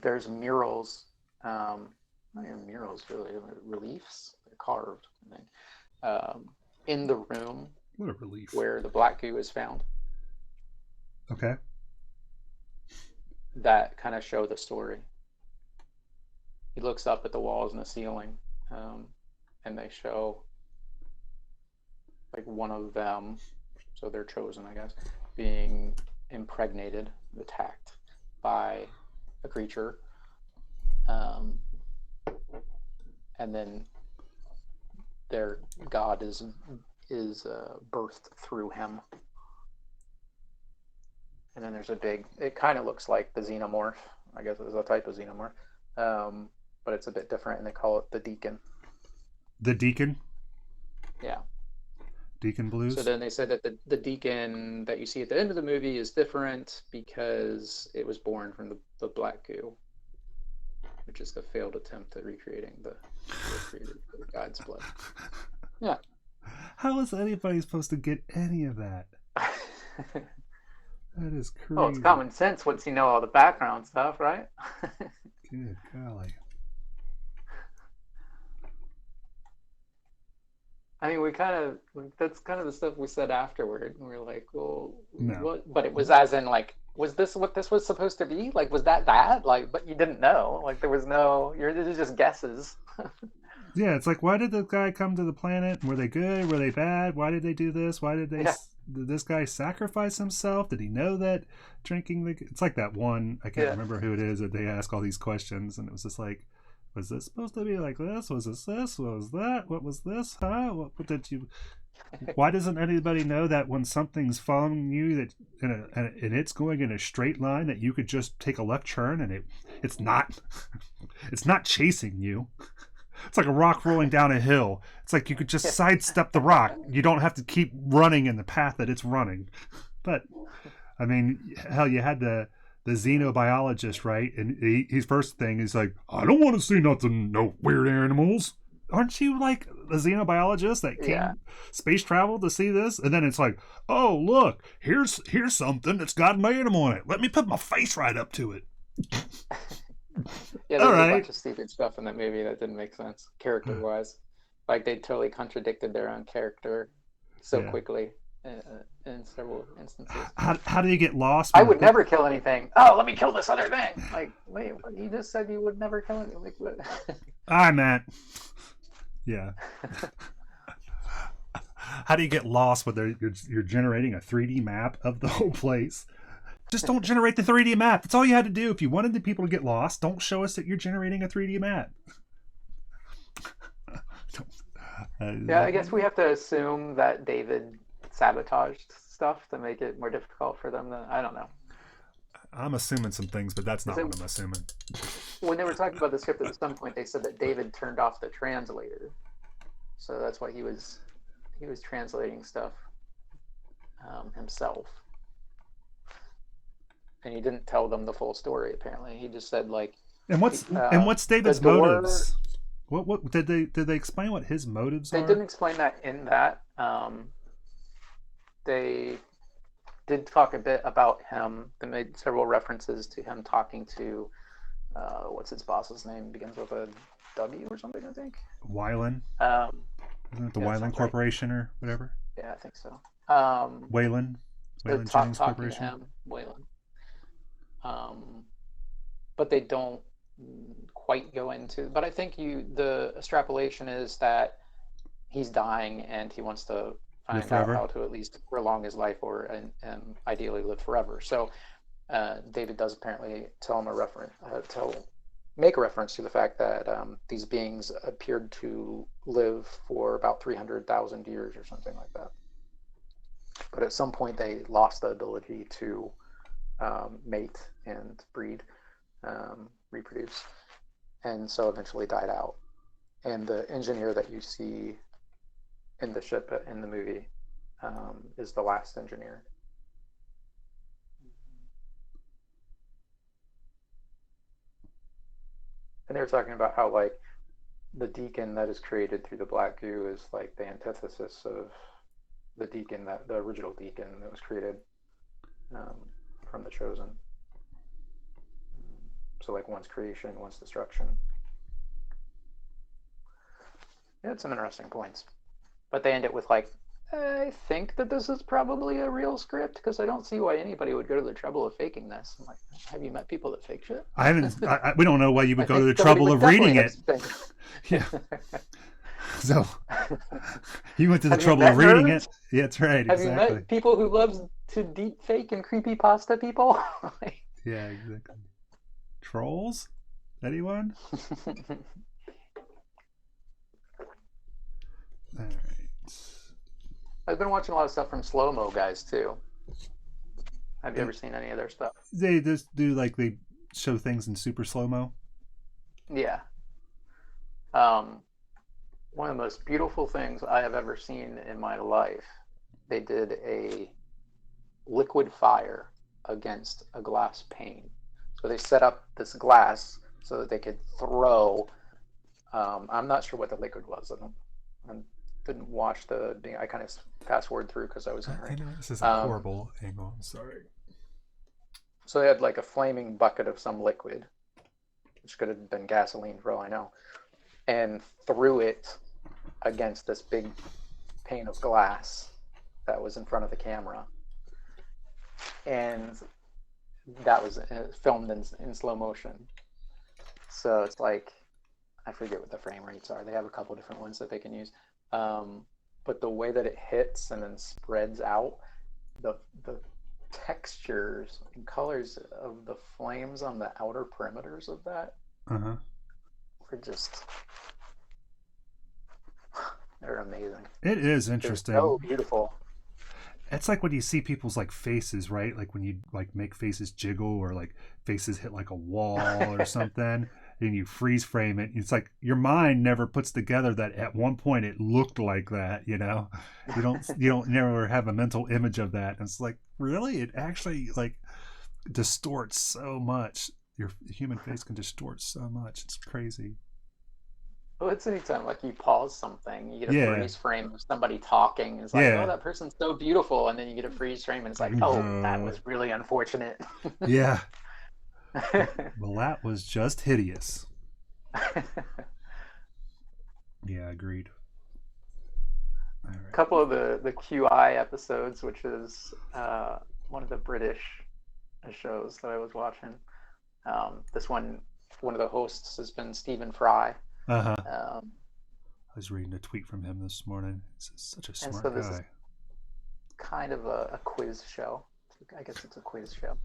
There's murals, not even murals really, reliefs. They're carved, I think, in the room What a relief. where the black goo is found. Okay. That kind of show the story. He looks up at the walls and the ceiling, and they show like one of them, so they're chosen, I guess, being impregnated, attacked by a creature, and then their god is birthed through him. And then there's a big, it kind of looks like the xenomorph. I guess it's a type of xenomorph, but it's a bit different, and they call it the deacon. The Deacon? Yeah. Deacon Blues? So then they said that the deacon that you see at the end of the movie is different because it was born from the black goo, which is the failed attempt at recreating the God's blood. Yeah. How is anybody supposed to get any of that? That is crazy. Well, it's common sense once you know all the background stuff, right? Good golly. I mean, that's kind of the stuff we said afterward. We were like, well, No. what? But it was as in, like, was this what this was supposed to be? Like, was that? Like, but you didn't know. Like, there was no, it was just guesses. Yeah, it's like, why did the guy come to the planet? Were they good? Were they bad? Why did they do this? Why did they... Yeah. Did this guy sacrifice himself? Did he know that drinking the... It's like that one, I can't remember who it is, that they ask all these questions, and it was just like, was this supposed to be like this? Was this this? What was that? What was this? Huh? What did you... Why doesn't anybody know that when something's following you that and it's going in a straight line that you could just take a left turn and it's not chasing you? It's like a rock rolling down a hill. It's like you could just sidestep the rock. You don't have to keep running in the path that it's running. But I mean, hell, you had the xenobiologist, right? And his first thing is like, I don't want to see nothing, no weird animals. Aren't you like the xenobiologist that came space travel to see this? And then it's like, oh look, here's something that's got an animal in it. Let me put my face right up to it. Yeah, there's a bunch of stupid stuff in that movie that didn't make sense character-wise. Like, they totally contradicted their own character so quickly in several instances. How do you get lost? I would never kill anything. Oh, let me kill this other thing. Like, wait, you just said you would never kill anything. Like, what? I meant, yeah. How do you get lost when you're generating a 3D map of the whole place? Just don't generate the 3D map. That's all you had to do. If you wanted the people to get lost, don't show us that you're generating a 3D map. Yeah, I guess we have to assume that David sabotaged stuff to make it more difficult for them. I don't know. I'm assuming some things, but that's not what I'm assuming. When they were talking about the script at some point, they said that David turned off the translator. So that's why he was translating stuff himself. and he didn't tell them the full story. Apparently, he just said like, And what's David's the door, motives? What did they explain what his motives they are? didn't explain that in that. They did talk a bit about him. They made several references to him talking to what's his boss's name? Begins with a W or something, I think. Wyland. Isn't it the Yeah, Wyland sounds Corporation or whatever? Yeah, I think so. Wayland Jennings Talking to Corporation. him, Wayland. But they don't quite go into. But I think the extrapolation is that he's dying and he wants to find out how to at least prolong his life and ideally live forever. So David does apparently make a reference to the fact that these beings appeared to live for about 300,000 years or something like that. But at some point they lost the ability to mate and breed, reproduce, and so eventually died out. And the engineer that you see in the ship in the movie is the last engineer. And they were talking about how like the deacon that is created through the black goo is like the antithesis of the deacon, that the original deacon that was created from the chosen. So like one's creation, one's destruction. Yeah, it's some interesting points. But they end it with like, I think that this is probably a real script because I don't see why anybody would go to the trouble of faking this. I'm like, have you met people that fake shit? I haven't. We don't know why you would go to the trouble of reading it. Yeah. So he went to the trouble of reading it. Yeah, that's right. Have you met people who love to deep fake and creepypasta people? Yeah, exactly. Trolls? Anyone? All right. I've been watching a lot of stuff from Slow Mo guys too. Have you ever seen any of their stuff? They just do like they show things in super slow mo. Yeah. One of the most beautiful things I have ever seen in my life. They did a liquid fire against a glass pane. So they set up this glass so that they could throw. I'm not sure what the liquid was. I didn't watch I kind of fast forward through because I was in a hurry. I know this is a horrible angle. I'm sorry. So they had like a flaming bucket of some liquid, which could have been gasoline for all I know, and threw it against this big pane of glass that was in front of the camera. And that was filmed in slow motion. So it's like, I forget what the frame rates are. They have a couple different ones that they can use. But the way that it hits and then spreads out, the textures and colors of the flames on the outer perimeters of that were just, they're amazing. It is interesting. They're so beautiful. It's like when you see people's like faces, right? Like when you like make faces jiggle or like faces hit like a wall or something, and you freeze frame it. It's like your mind never puts together that at one point it looked like that. You know, you don't never have a mental image of that. And it's like, really, it actually like distorts so much. Your human face can distort so much. It's crazy. Well, it's anytime like you pause something, you get a freeze frame of somebody talking. It's like, oh, that person's so beautiful, and then you get a freeze frame, and it's like, oh, that was really unfortunate. Yeah. Well, that was just hideous. Yeah, agreed. All right. A couple of the QI episodes, which is one of the British shows that I was watching. This one of the hosts has been Stephen Fry. I was reading a tweet from him this morning. He's such a smart guy. This is kind of a quiz show. I guess it's a quiz show.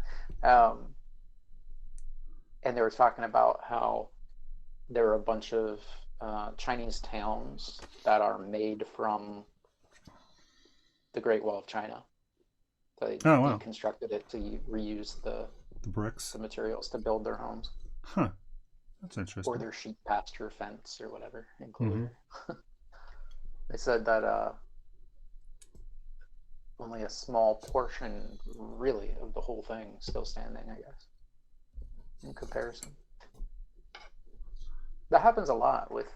And they were talking about how there are a bunch of Chinese towns that are made from the Great Wall of China. They constructed it to reuse the bricks, the materials to build their homes. Huh. That's interesting. Or their sheep pasture fence or whatever included. They said that only a small portion, really, of the whole thing still standing, I guess, in comparison. That happens a lot with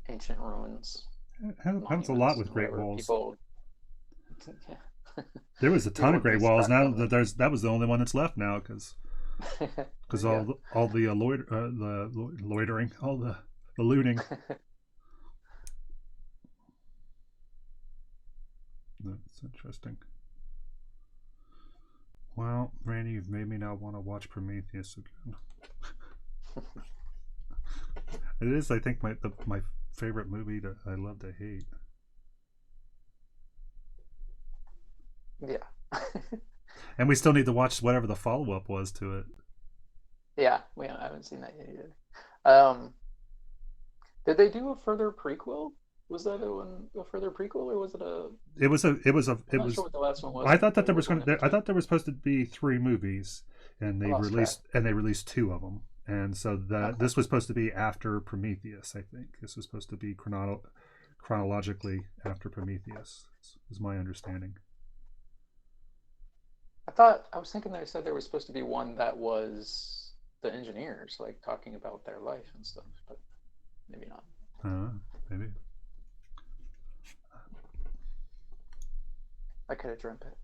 ancient ruins, It happens a lot monuments, with Great whatever. Walls. People, There was a ton people of Great Walls. Now construct that was the only one that's left now because Yeah. all the loitering, all the looting. That's interesting. Well, Randy, you've made me now want to watch Prometheus again. It is, I think, my favorite movie that I love to hate. Yeah. And we still need to watch whatever the follow-up was to it. Yeah, I haven't seen that yet either. Did they do a further prequel? Was that a further prequel, or was it a? I'm I'm not sure what the last one was. I thought that there There was one in I thought between. there was supposed to be 3 movies, and I lost they released 2 of them, and so Okay. this was supposed to be after Prometheus. I think this was supposed to be chronologically after Prometheus. Is my understanding. I was thinking they said there was supposed to be one that was the engineers, like talking about their life and stuff, but maybe not. Maybe. I could have dreamt it.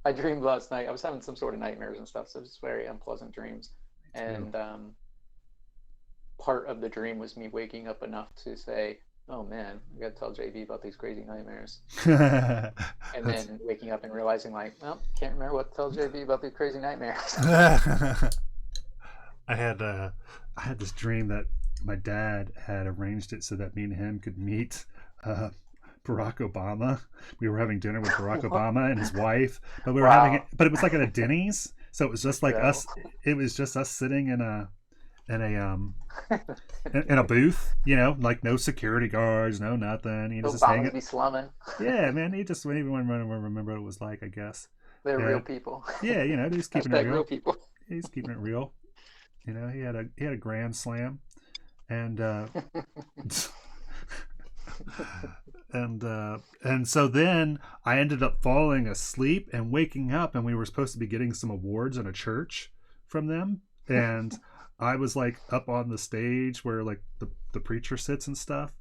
I dreamed last night. I was having some sort of nightmares and stuff, so it's very unpleasant dreams. And part of the dream was me waking up enough to say, "Oh man, I got to tell JB about these crazy nightmares." And then waking up and realizing, like, well, can't remember what to tell JB about these crazy nightmares. I had this dream that my dad had arranged it so that me and him could meet Barack Obama. We were having dinner with Barack Obama and his wife, but we were having it, but it was like at a Denny's, so it was just like us. It was just us sitting in a booth, like no security guards, no nothing. You know, just hanging. Be slumming. Yeah, man. He just wouldn't even remember what it was like, I guess. They're real people. Yeah, he's keeping it real. Real people. He's keeping it real. He had a grand slam, and and so then I ended up falling asleep and waking up, and we were supposed to be getting some awards in a church from them, and I was like up on the stage where like the preacher sits and stuff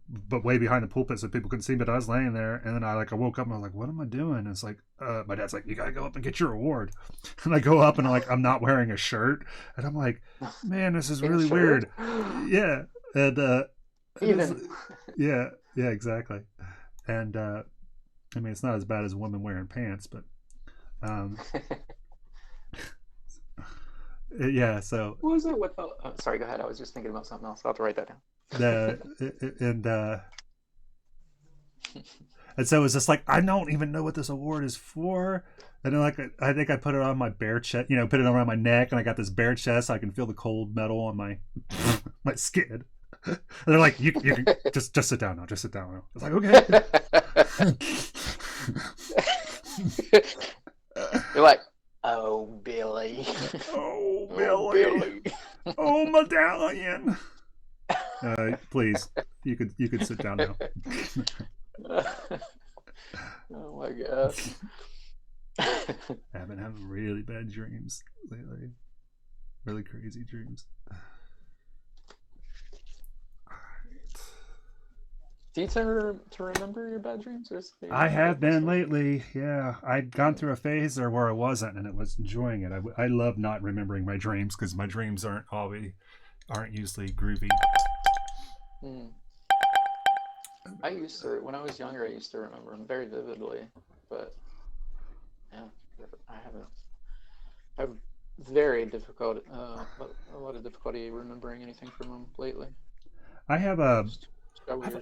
but way behind the pulpit so people couldn't see me, but I was laying there, and then I woke up and I was like, what am I doing? And it's like my dad's like, you gotta go up and get your award. And I go up and I'm not wearing a shirt, and I'm like, man, this is really weird. Yeah. And yeah, exactly. And I mean, it's not as bad as a woman wearing pants, but yeah. So what was it with sorry, go ahead. I was just thinking about something else. I'll have to write that down. And so it was just like, I don't even know what this award is for. And then I think I put it on my bare chest, put it around my neck, and I got this bare chest so I can feel the cold metal on my my skin. And they're like, you can just sit down now. Just sit down now. It's like, okay. You're like, oh, Billy. Oh, Billy. Oh, medallion. Please, you could sit down now. Oh my god. I've been having really bad dreams lately. Really crazy dreams. Do you tend to remember your bad dreams? I have been lately, yeah. I'd gone through a phase there where I wasn't, and I was enjoying it. I love not remembering my dreams because my dreams aren't usually groovy. I used to, when I was younger, I used to remember them very vividly, but yeah, I have very difficult, a lot of difficulty remembering anything from them lately. I have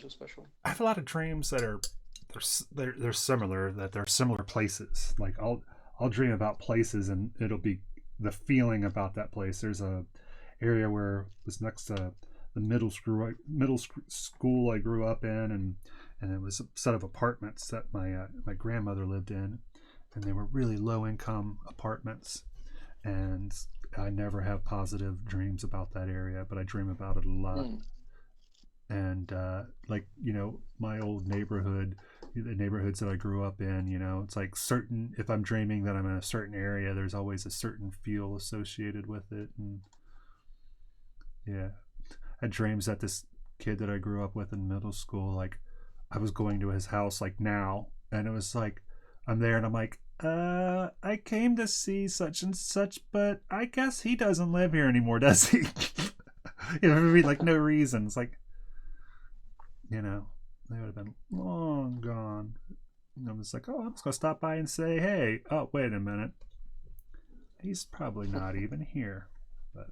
especially. I have a lot of dreams that they're similar, that they're similar places. Like I'll dream about places, and it'll be the feeling about that place. There's a area where it was next to the middle school I grew up in, and it was a set of apartments that my grandmother lived in, and they were really low income apartments, and I never have positive dreams about that area, but I dream about it a lot. and like, you know, my old neighborhood, the neighborhoods that I grew up in, you know, it's like certain, if I'm dreaming that I'm in a certain area, there's always a certain feel associated with it. And yeah, I had dreams that this kid that I grew up with in middle school, like I was going to his house like now, and it was like I'm there and I'm like, I came to see such and such, but I guess he doesn't live here anymore, does he? You know, maybe like no reason. It's like, you know, they would have been long gone. And I'm just like, oh, I'm just gonna stop by and say, hey. Oh, wait a minute, he's probably not even here. But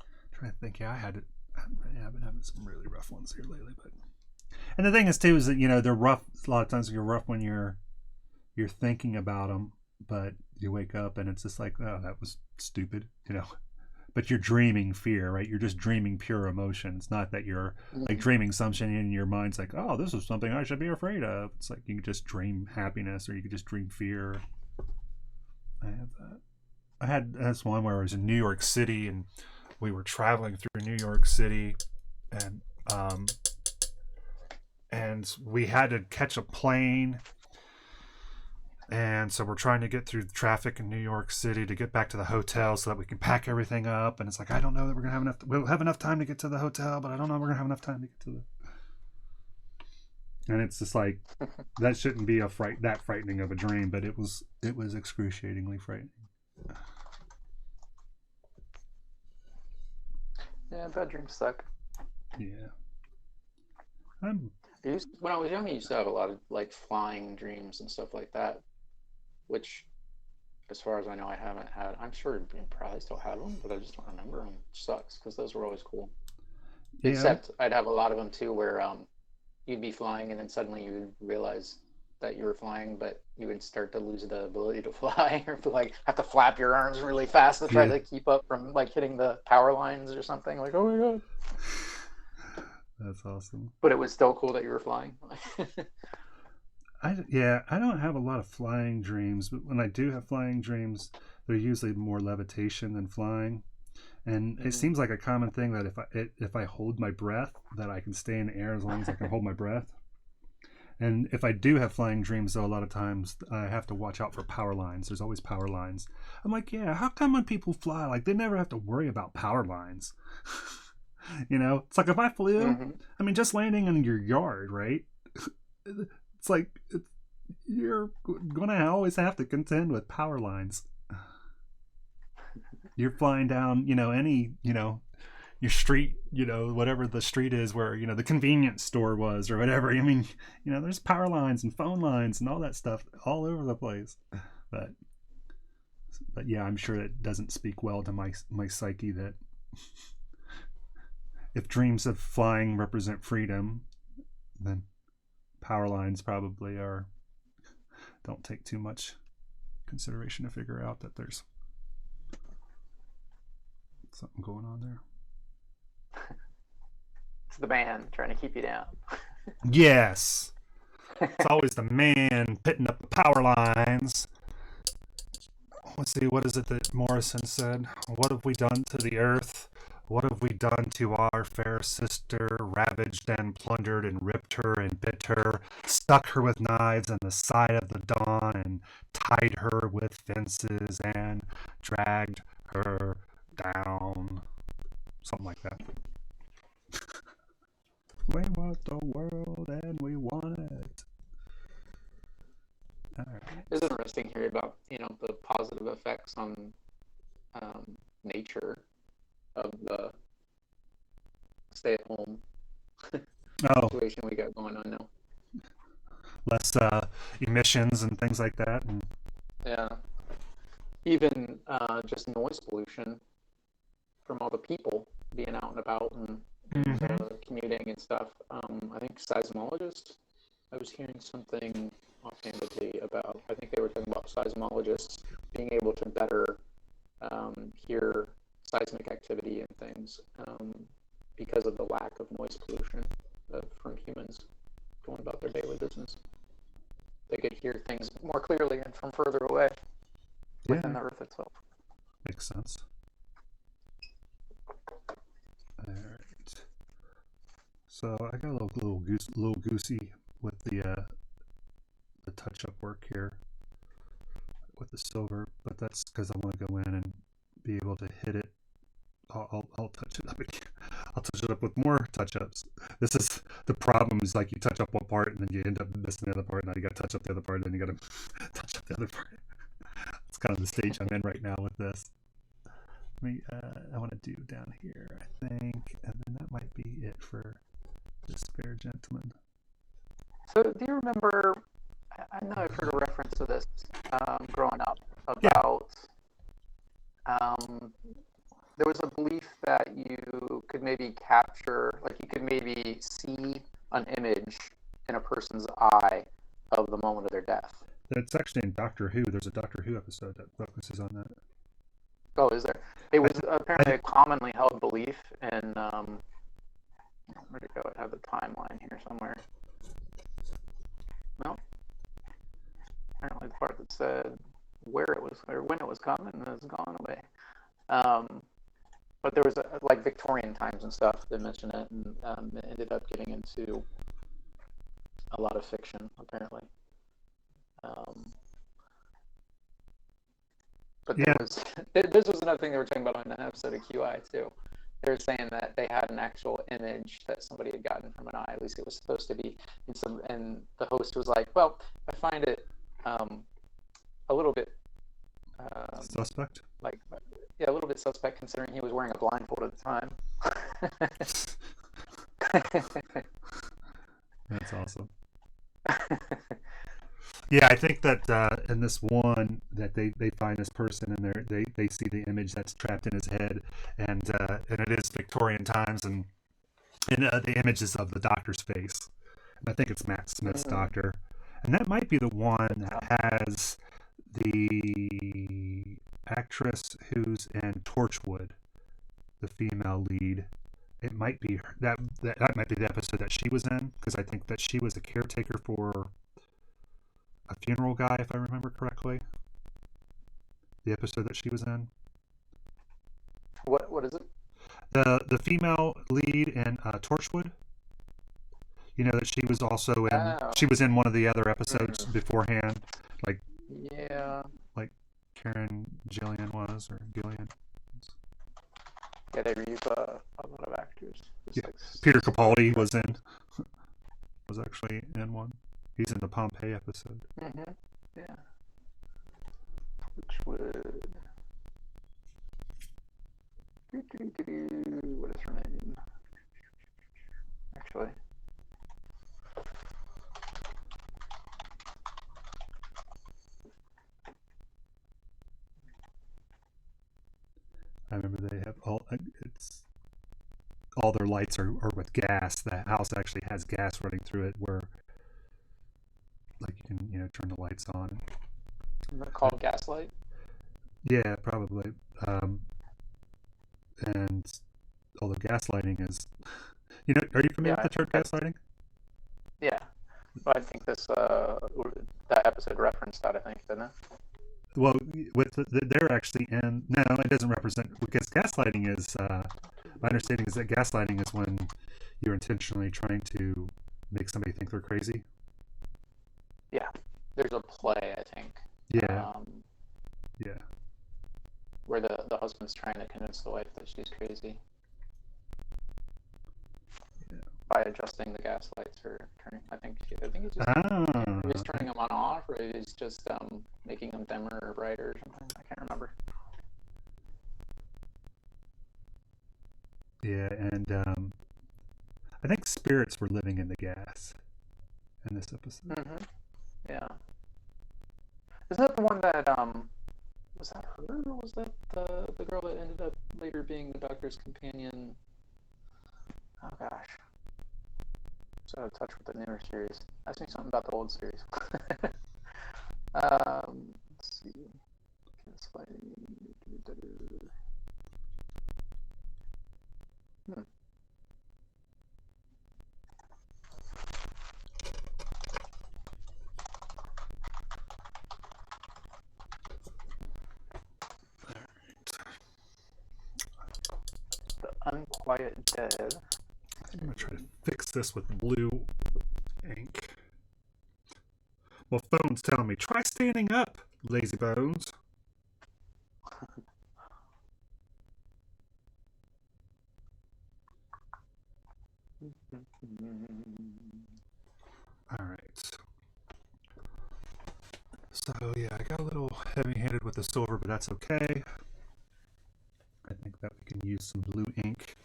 I'm trying to think, yeah, I've been having some really rough ones here lately. But and the thing is too is that, you know, they're rough. A lot of times you're rough when you're thinking about them, but you wake up and it's just like, oh, that was stupid, you know. But you're dreaming fear, right? You're just dreaming pure emotion. It's not that you're like dreaming something in your mind's like, oh, this is something I should be afraid of. It's like you can just dream happiness, or you can just dream fear. I have that. I had this one where I was in New York City and we were traveling through New York City, and we had to catch a plane. And so we're trying to get through the traffic in New York City to get back to the hotel so that we can pack everything up. And it's like, I don't know that we're going to have enough. We'll have enough time to get to the hotel, but I don't know if we're going to have enough time to get to the. And it's just like, that shouldn't be that frightening of a dream, but it was excruciatingly frightening. Yeah, bad dreams suck. Yeah. When I was young, I used to have a lot of like flying dreams and stuff like that, which, as far as I know, I haven't had. I'm sure you probably still have them, but I just don't remember them. Which sucks, because those were always cool. Yeah. Except I'd have a lot of them too, where you'd be flying and then suddenly you would realize that you were flying, but you would start to lose the ability to fly, or like have to flap your arms really fast to try to keep up from like hitting the power lines or something. Like, oh my god. That's awesome. But it was still cool that you were flying. I don't have a lot of flying dreams, but when I do have flying dreams, they're usually more levitation than flying. And it seems like a common thing that if I hold my breath, that I can stay in the air as long as I can hold my breath. And if I do have flying dreams, though, a lot of times I have to watch out for power lines. There's always power lines. I'm like, yeah, how come when people fly, like they never have to worry about power lines? You know, it's like if I flew, I mean, just landing in your yard, right? It's like you're gonna always have to contend with power lines. You're flying down, you know, your street, you know, whatever the street is where, you know, the convenience store was or whatever. I mean, you know, there's power lines and phone lines and all that stuff all over the place. But yeah, I'm sure it doesn't speak well to my psyche that if dreams of flying represent freedom, then power lines probably don't take too much consideration to figure out that there's something going on there. It's the man trying to keep you down. Yes. It's always the man pitting up the power lines. Let's see, what is it that Morrison said? What have we done to the earth? What have we done to our fair sister? Ravaged and plundered and ripped her and bit her, stuck her with knives in the side of the dawn, and tied her with fences and dragged her down. Something like that. We want the world and we want it. All right. It's interesting here about, you know, the positive effects on nature of the stay-at-home situation we got going on now. Less emissions and things like that. And yeah, even just noise pollution from all the people being out and about and commuting and stuff. I think seismologists, I was hearing something offhandedly about, I think they were talking about seismologists being able to better hear seismic activity and things because of the lack of noise pollution from humans going about their daily business. They could hear things more clearly and from further away within the Earth itself. Makes sense. All right. So I got a little goosey with the touch-up work here with the silver, but that's because I want to go in and be able to hit it. I'll touch it up again. I'll touch it up with more touch-ups. This is the problem, is like you touch up one part and then you end up missing the other part. Now you got to touch up the other part, and then you got to touch up the other part. It's kind of the stage I'm in right now with this. I want to do down here, I think, and then that might be it for this fair gentleman. So do you remember, I know I've heard a reference to this growing up about, there was a belief that you could maybe capture, like you could maybe see an image in a person's eye of the moment of their death. That's actually in Doctor Who. There's a Doctor Who episode that focuses on that. Oh, is there? It was apparently a commonly held belief in, where'd it go? I have the timeline here somewhere. No. Apparently the part that said where it was, or when it was coming, has gone away. But there was like Victorian times and stuff, they mentioned it, and it ended up getting into a lot of fiction, apparently. But Yeah. this was another thing they were talking about on an episode of QI too. They were saying that they had an actual image that somebody had gotten from an eye. At least it was supposed to be. And the host was like, "Well, I find it a little bit Suspect? like, yeah, a little bit suspect considering he was wearing a blindfold at the time." That's awesome. Yeah, I think that in this one that they find this person and they see the image that's trapped in his head, and it is Victorian times, and the image is of the doctor's face. And I think it's Matt Smith's doctor, and that might be the one that has the actress who's in Torchwood, the female lead. It might be that might be the episode that she was in, because I think that she was the caretaker for a funeral guy, if I remember correctly. The episode that she was in. What is it? The female lead in Torchwood. You know that she was also in. Oh. She was in one of the other episodes beforehand, like Karen Gillian was, or Gillian. Yeah, they reuse a lot of actors. Yeah. Peter Capaldi was actually in one. He's in the Pompeii episode. Yeah. Which would... What is her name? Actually. I remember they have all their lights are with gas. The house actually has gas running through it, where like you can turn the lights on. Called Gaslight? Yeah, probably. And although gaslighting is, are you familiar with the term gaslighting? Yeah, well, I think that episode referenced that. I think, didn't it? Well, they're actually in. No, it doesn't represent, because gaslighting is. My understanding is that gaslighting is when you're intentionally trying to make somebody think they're crazy. Yeah, there's a play, I think. Yeah. Yeah. Where the husband's trying to convince the wife that she's crazy. Yeah. By adjusting the gas lights, or turning. I think he's just turning them on and off, or he's just making them dimmer or brighter or something. I can't remember. Yeah, and I think spirits were living in the gas in this episode. Yeah. Isn't that the one that was that her, or was that the girl that ended up later being the Doctor's companion? Oh gosh. So out of touch with the newer series. Ask me something about the old series. Let's see. The Unquiet Dead. I'm gonna try to fix this with blue ink. Well, phone's telling me, try standing up, lazy bones. All right. So yeah, I got a little heavy-handed with the silver, but that's okay. I think that we can use some blue ink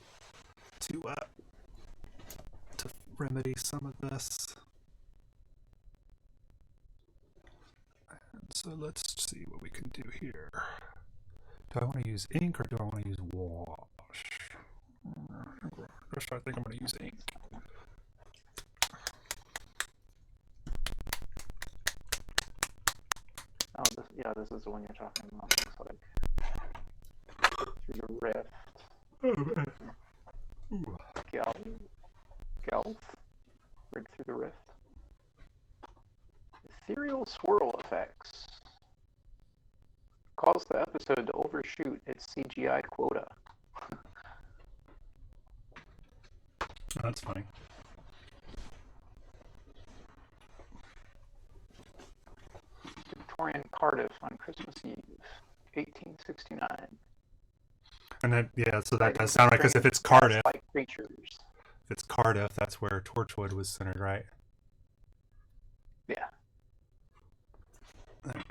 to remedy some of this. And so let's see what we can do here. Do I want to use ink or do I want to use wash? I think I'm going to use ink. Oh, this is the one you're talking about. Looks like through the rift. Oh man. Ooh. Gelf? Right through the rift. Ethereal swirl effects. Cause the episode to overshoot its CGI quota. Oh, that's funny. Victorian Cardiff on Christmas Eve, 1869. And then, yeah, so that does sound right, because if it's Cardiff, like creatures. if it's Cardiff, that's where Torchwood was centered, right? Yeah. Okay.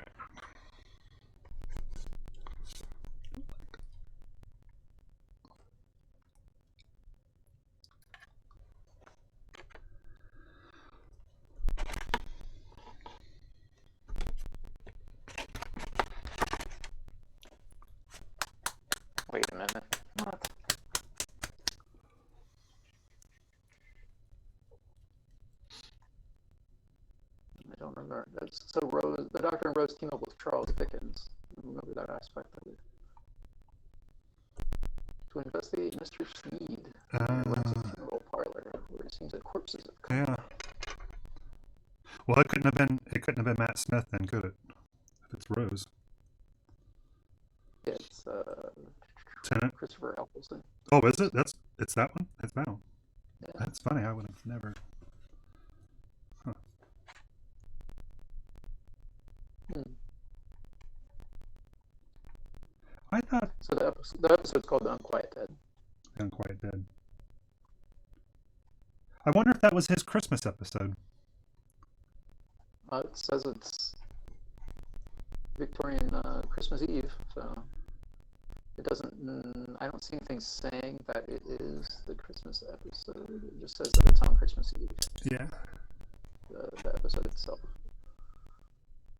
Wait a minute. What? I don't remember. So Rose, the Doctor and Rose team up with Charles Dickens. I remember that aspect of it. To investigate Mr. Sneed in the funeral parlor, where it seems that corpses have come. Yeah. Well, it couldn't have been Matt Smith then, could it? If it's Rose. It's Tennant. Christopher Eccleston. Oh, is it? It's that one? It's that one. Yeah. That's funny. I would have never. Huh. I thought So the episode's called The Unquiet Dead. Unquiet Dead. I wonder if that was his Christmas episode. It says it's Victorian Christmas Eve, so it doesn't. I don't see anything saying that it is the Christmas episode. It just says that it's on Christmas Eve. Yeah. The episode itself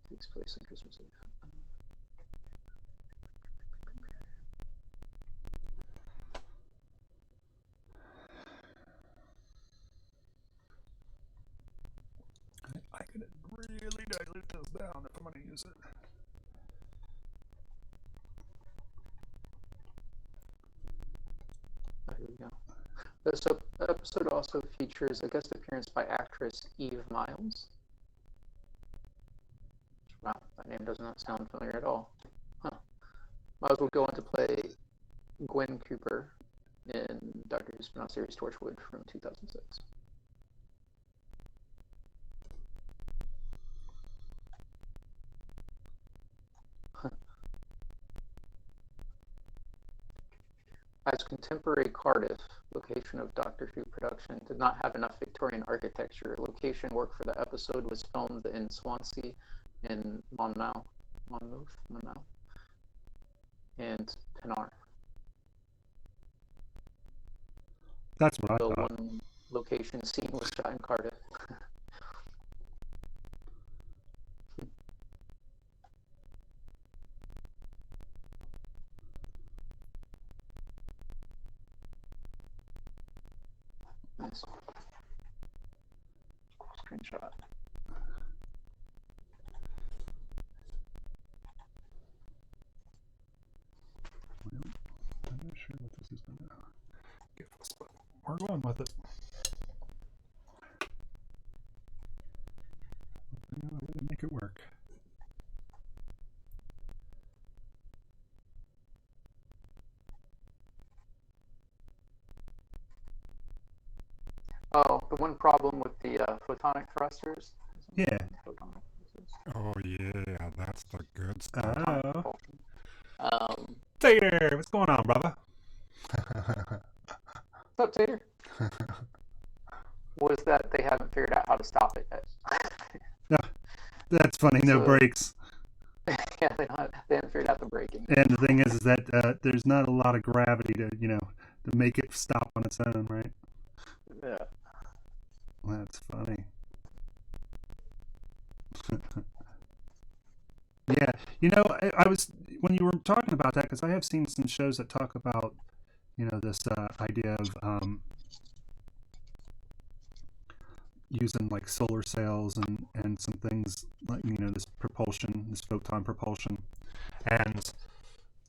takes place on Christmas Eve. I could really dilute this down if I'm going to use it. There we go. This episode also features a guest appearance by actress Eve Miles. Wow, that name does not sound familiar at all. Huh. Miles will go on to play Gwen Cooper in Doctor Who's spin-off series Torchwood from 2006. As contemporary Cardiff, location of Doctor Who production, did not have enough Victorian architecture. Location work for the episode was filmed in Swansea and Monmouth, and Penarth. That's what I The thought. one location scene was shot in Cardiff. Nice. Cool screenshot. Well, I'm not sure what this is going to give us, but we're going with it. We're going to make it work. one problem with the photonic thrusters. Yeah. Photonic thrusters. Oh yeah, that's the good stuff. Photonic Oh. propulsion. Um, Tater, what's going on, brother? what's up, Tater? Was that they haven't figured out how to stop it yet. That's funny. No So- brakes. Yeah, they haven't figured out the braking. And the thing is that there's not a lot of gravity to to make it stop on its own, right? Yeah. That's funny. Yeah, I was when you were talking about that, because I have seen some shows that talk about this idea of using like solar cells and some things like this propulsion, this photon propulsion, and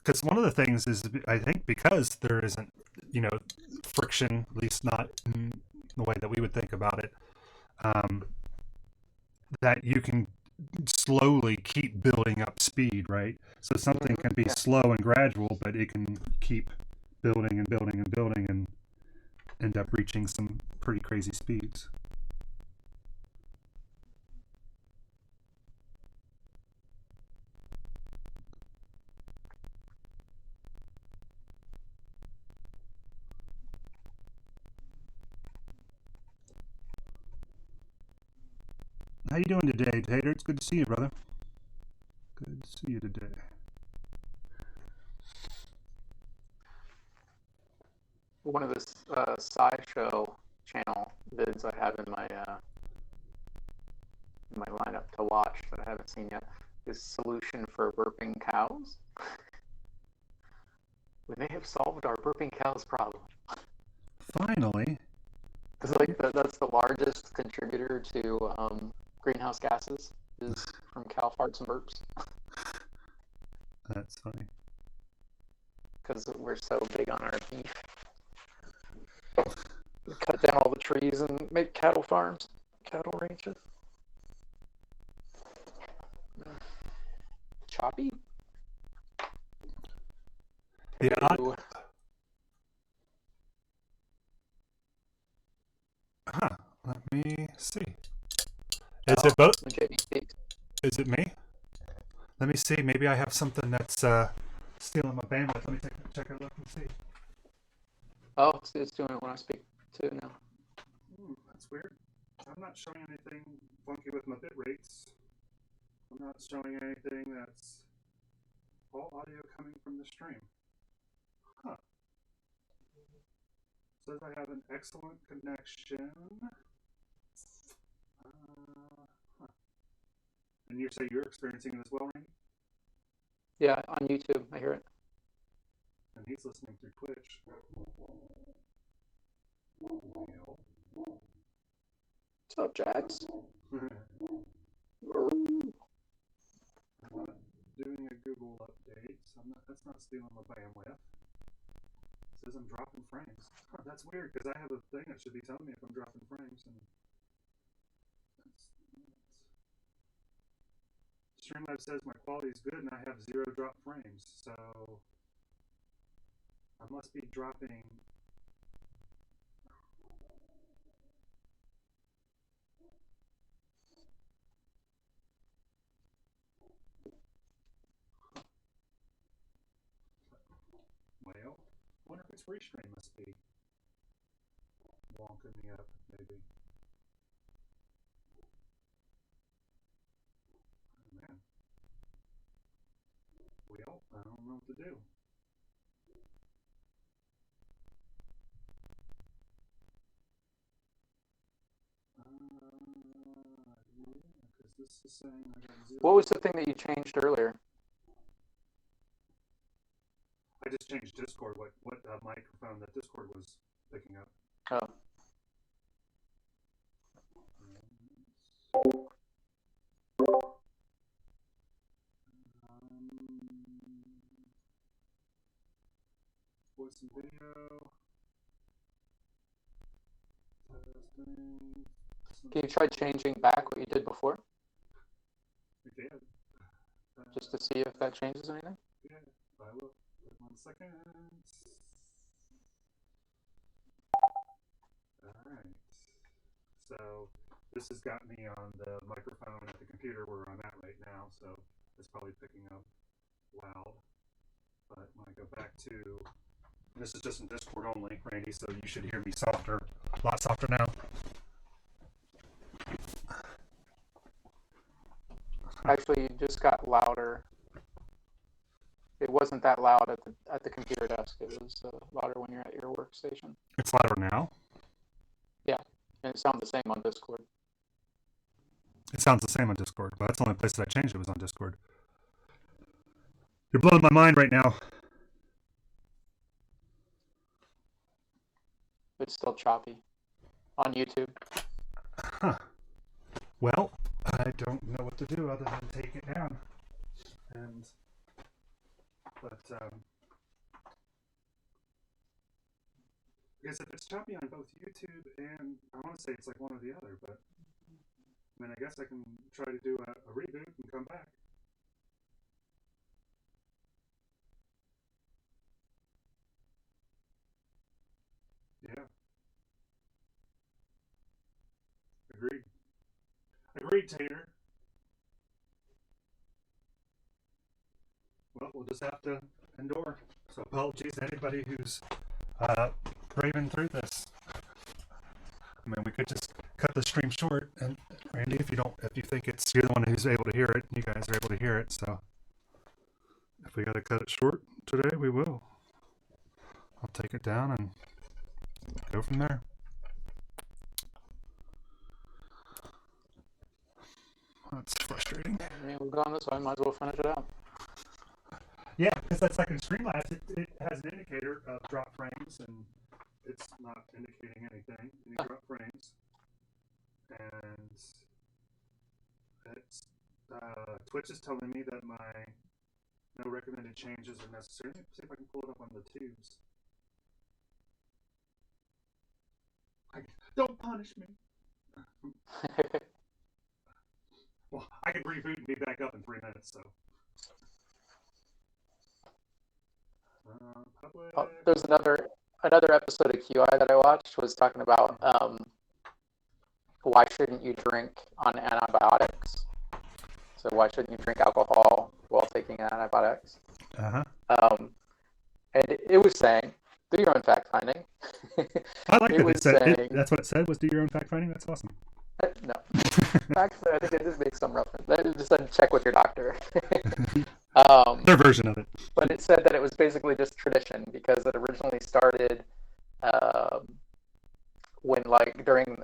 because one of the things is, I think, because there isn't friction, at least not in the way that we would think about it, that you can slowly keep building up speed, right? So something can be slow and gradual, but it can keep building and building and building and end up reaching some pretty crazy speeds. How you doing today, Tater? It's good to see you, brother. Good to see you today. One of the SciShow channel vids I have in my lineup to watch that I haven't seen yet is Solution for Burping Cows. We may have solved our burping cows problem. Finally. Because that's the largest contributor to greenhouse gases is from cow farts and burps. That's funny. Because we're so big on our beef. We cut down all the trees and make cattle farms, cattle ranches. Choppy? Yeah. Ooh. Let me see. Is it both? When JB speaks. Is it me? Let me see. Maybe I have something that's stealing my bandwidth. Let me check a look and see. Oh, so it's doing it when I speak too now. That's weird. I'm not showing anything funky with my bit rates. I'm not showing anything that's all audio coming from the stream. Huh. Says I have an excellent connection. Huh. And you say you're experiencing it as well, Randy? Yeah, on YouTube, I hear it. And he's listening through Twitch. What's up, Jax? I'm not doing a Google update, so that's not stealing my bandwidth. It says I'm dropping frames. Huh, that's weird, because I have a thing that should be telling me if I'm dropping frames. And Streamlabs says my quality is good and I have 0 drop frames, so I must be dropping. Well, I wonder if it's Restream must be wonking me up, maybe. Oh, man. Well, I don't know what to do. Yeah, because this is saying I got 0. What was the thing that you changed earlier? I just changed Discord. What microphone that Discord was picking up. Oh. Voice and video. Testing. Can you try changing back what you did before? We did. Just to see if that changes anything? Yeah, I will. Wait 1 second. Alright. so this has got me on the microphone at the computer where I'm at right now, so it's probably picking up loud. But when I go back to, this is just in Discord only, Randy, so you should hear me softer, a lot softer now. Actually, you just got louder. It wasn't that loud at the computer desk. It was louder when you're at your workstation. It's louder now. Yeah, and it sounds the same on Discord. It sounds the same on Discord, but that's the only place that I changed it was on Discord. You're blowing my mind right now. It's still choppy on YouTube. Huh. Well, I don't know what to do other than take it down. But I guess if it's choppy on both YouTube and I want to say it's like one or the other, but I mean, I guess I can try to do a reboot and come back. Yeah. Agreed. Agreed, Tater. Well, we'll just have to endure. So apologies to anybody who's braving through this. I mean, we could just cut the stream short, and Randy, if you think you're the one who's able to hear it, you guys are able to hear it. So if we got to cut it short today, we will. I'll take it down and go from there. That's frustrating. I mean, we've gone this way. Might as well finish it out. Yeah, because that second Streamlabs, it has an indicator of drop frames, and it's not indicating anything, any drop frames. And it's Twitch is telling me that my no recommended changes are necessary. Let me see if I can pull it up on the tubes. Don't punish me. Well, I can reboot and be back up in 3 minutes, so. Oh, there's another episode of QI that I watched was talking about why shouldn't you drink on antibiotics? So why shouldn't you drink alcohol while taking antibiotics? Uh-huh. And it was saying, do your own fact finding. I like that it said, that's what it said, was do your own fact finding. That's awesome. No. Actually, I think it just makes some reference. It just said check with your doctor. Their version of it. But it said that it was basically just tradition because it originally started when, like, during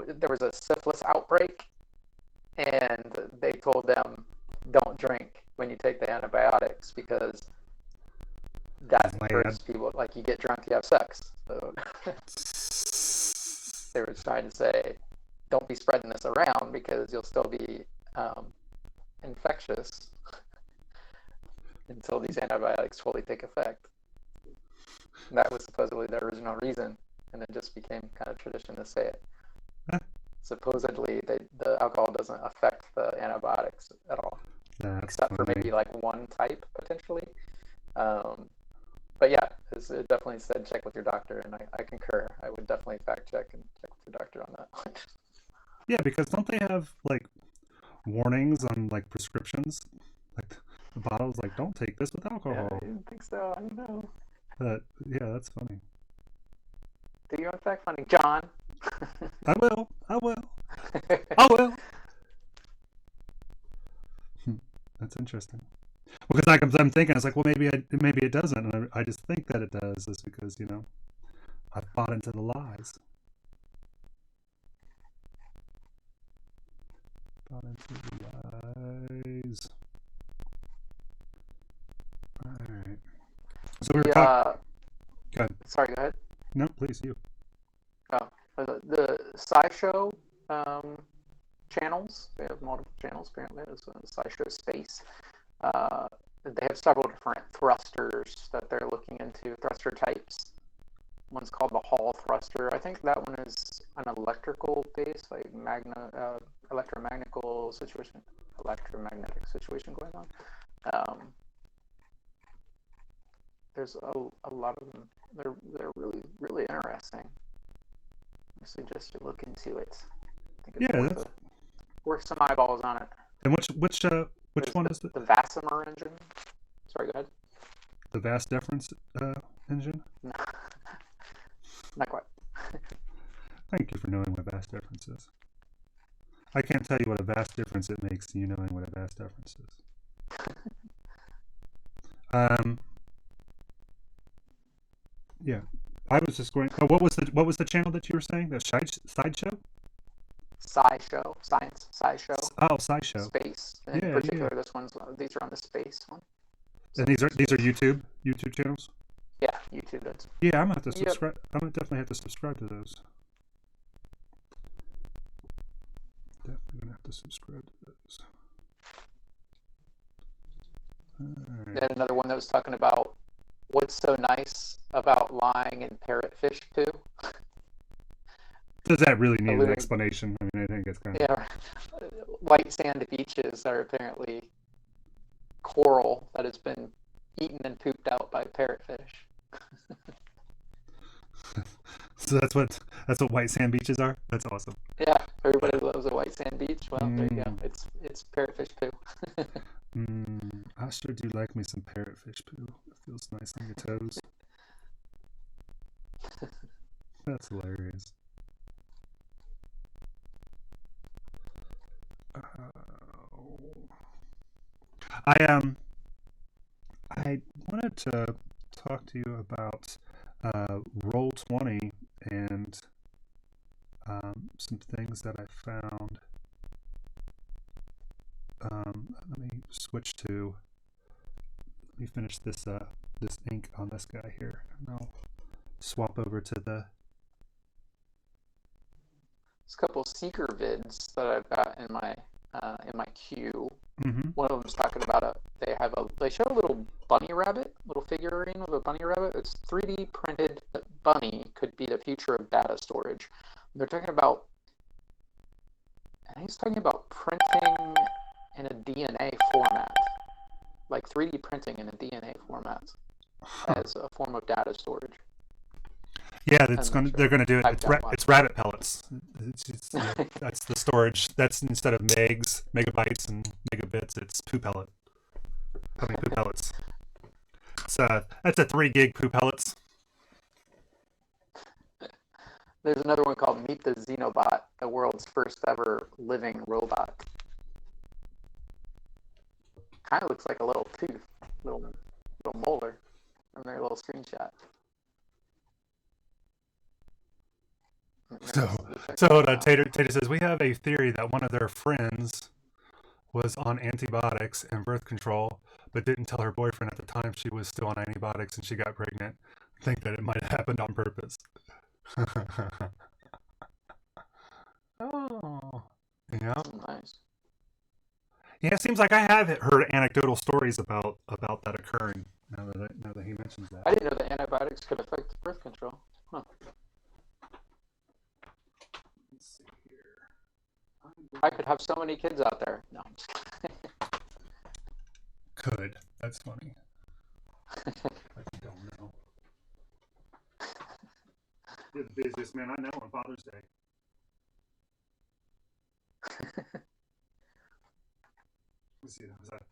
there was a syphilis outbreak, and they told them don't drink when you take the antibiotics because that hurts people. Like, you get drunk, you have sex. So they were trying to say, don't be spreading this around because you'll still be infectious until these antibiotics fully take effect. And that was supposedly the original reason, and it just became kind of tradition to say it. Huh? Supposedly, the alcohol doesn't affect the antibiotics at all, except for maybe like one type potentially. But yeah, it definitely said check with your doctor, and I concur. I would definitely fact check and check with your doctor on that. Yeah, because don't they have like warnings on like prescriptions? Like the bottle's like, don't take this with alcohol. Yeah, I didn't think so. I don't know. But yeah, that's funny. Do your own fact finding, John. I will. That's interesting. Well, because I'm thinking, it's like, well, maybe it doesn't, and I just think that it does, is because I've bought into the lies. Bought into the lies. All right. So we're talking. Go ahead. Sorry, go ahead. No, please, you. Oh, the SciShow channels. They have multiple channels. Apparently, there's a SciShow Space. They have several different thrusters that they're looking into, thruster types. One's called the Hall thruster. I think that one is an electrical base, like electromagnetic situation going on. There's a lot of them. They're really, really interesting. I suggest you look into it. think it's Yeah, worth worth some eyeballs on it. and which There's one is the Vasimer engine. Sorry, go ahead. the vast deference engine? No, not quite. Thank you for knowing what vast difference is. I can't tell you what a vast difference it makes to you knowing what a vast difference is. Yeah, I was just going. Oh, what was the channel that you were saying? The sideshow? Sci-show. Oh, sideshow. Space. In Yeah, particular, yeah. these are on the space one. And these are YouTube channels. Yeah, YouTube does. Yeah, I'm gonna have to Yep. subscribe. I'm gonna definitely have to subscribe to those. Definitely gonna have to subscribe to those. They had another one that was talking about what's so nice about lying in parrotfish poo. Does that really need an lunar- explanation? I mean, I think it's kind of. Yeah, white sand beaches are apparently coral that has been eaten and pooped out by parrotfish. So that's what white sand beaches are. That's awesome. Yeah, everybody loves a white sand beach. Well, there you go. Mm. It's parrotfish poo. I sure do like me some parrotfish poo. It feels nice on your toes. That's hilarious. I wanted to talk to you about Roll20 and some things that I found. Let me switch to. Let me finish this this ink on this guy here, and I'll swap over to the. There's a couple seeker vids that I've got in my queue. Mm-hmm. One of them's talking about they show a little bunny rabbit, little figurine of a bunny rabbit. It's 3D printed bunny, could be the future of data storage. They're talking about, I think he's talking about printing in a DNA format, like 3D printing in a DNA format as a form of data storage. Yeah, they're gonna do it. It's rabbit pellets. That's the storage. That's instead of megabytes and megabits, it's poo pellet. I mean, poo pellets. That's a 3 gig poo pellets. There's another one called Meet the Xenobot, the world's first ever living robot. Kind of looks like a little tooth, little molar from their little screenshot. So hold on. Tater says we have a theory that one of their friends was on antibiotics and birth control, but didn't tell her boyfriend at the time she was still on antibiotics and she got pregnant. Think that it might have happened on purpose. Oh, yeah. Nice. Yeah, it seems like I have heard anecdotal stories about that occurring. Now that he mentions that. I didn't know that antibiotics could affect birth control. Huh. Let's see here. I could have so many kids out there. No, I'm just kidding. Could. That's funny. I don't know. You're the busiest man I know on Father's Day. Let's see. Was that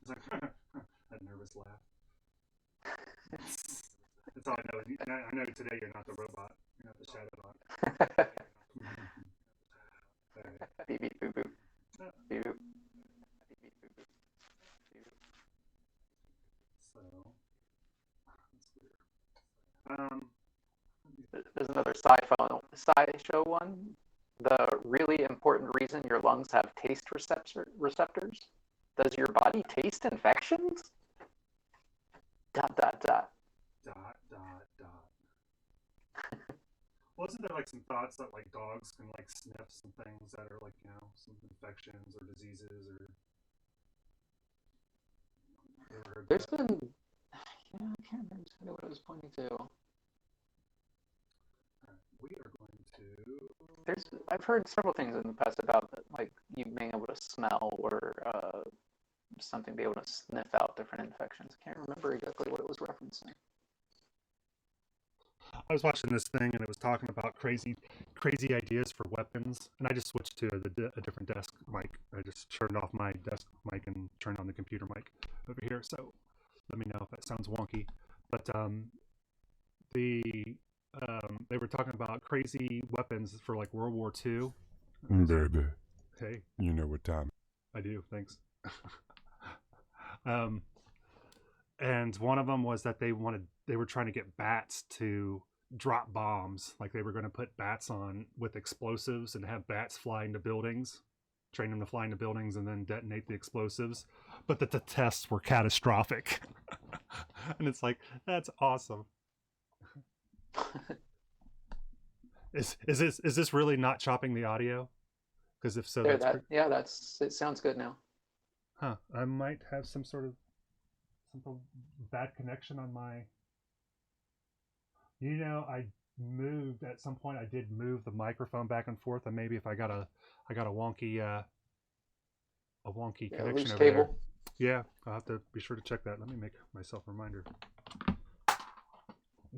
that nervous laugh? That's all I know. I know today you're not the robot. You're not the shadow bot. Beep beep boop boop. Beep boop. Beep beep boop boop. So that's weird. There's another sci-show one. The really important reason your lungs have taste receptors. Does your body taste infections? ... Wasn't there like some thoughts that like dogs can like sniff some things that are like, you know, some infections or diseases or? There's been, yeah, I can't remember exactly what I was pointing to. We are going to. I've heard several things in the past about like you being able to smell or something be able to sniff out different infections. I can't remember exactly what it was referencing. I was watching this thing and it was talking about crazy ideas for weapons, and I just switched to a different desk mic. I just turned off my desk mic and turned on the computer mic over here. So let me know if that sounds wonky. But they were talking about crazy weapons for like World War II. Baby, Hey, you know what time. I do. Thanks. And one of them was that they were trying to get bats to drop bombs. Like they were going to put bats on with explosives and have bats fly into buildings, train them to fly into buildings and then detonate the explosives. But that the tests were catastrophic. And it's like, that's awesome. Is this really not chopping the audio? Because if so, it sounds good now. Huh. I might have some sort of bad connection on my. I moved at some point. I did move the microphone back and forth, and maybe if I got a wonky connection loose over cable. there. Yeah, I'll have to be sure to check that. Let me make myself a reminder.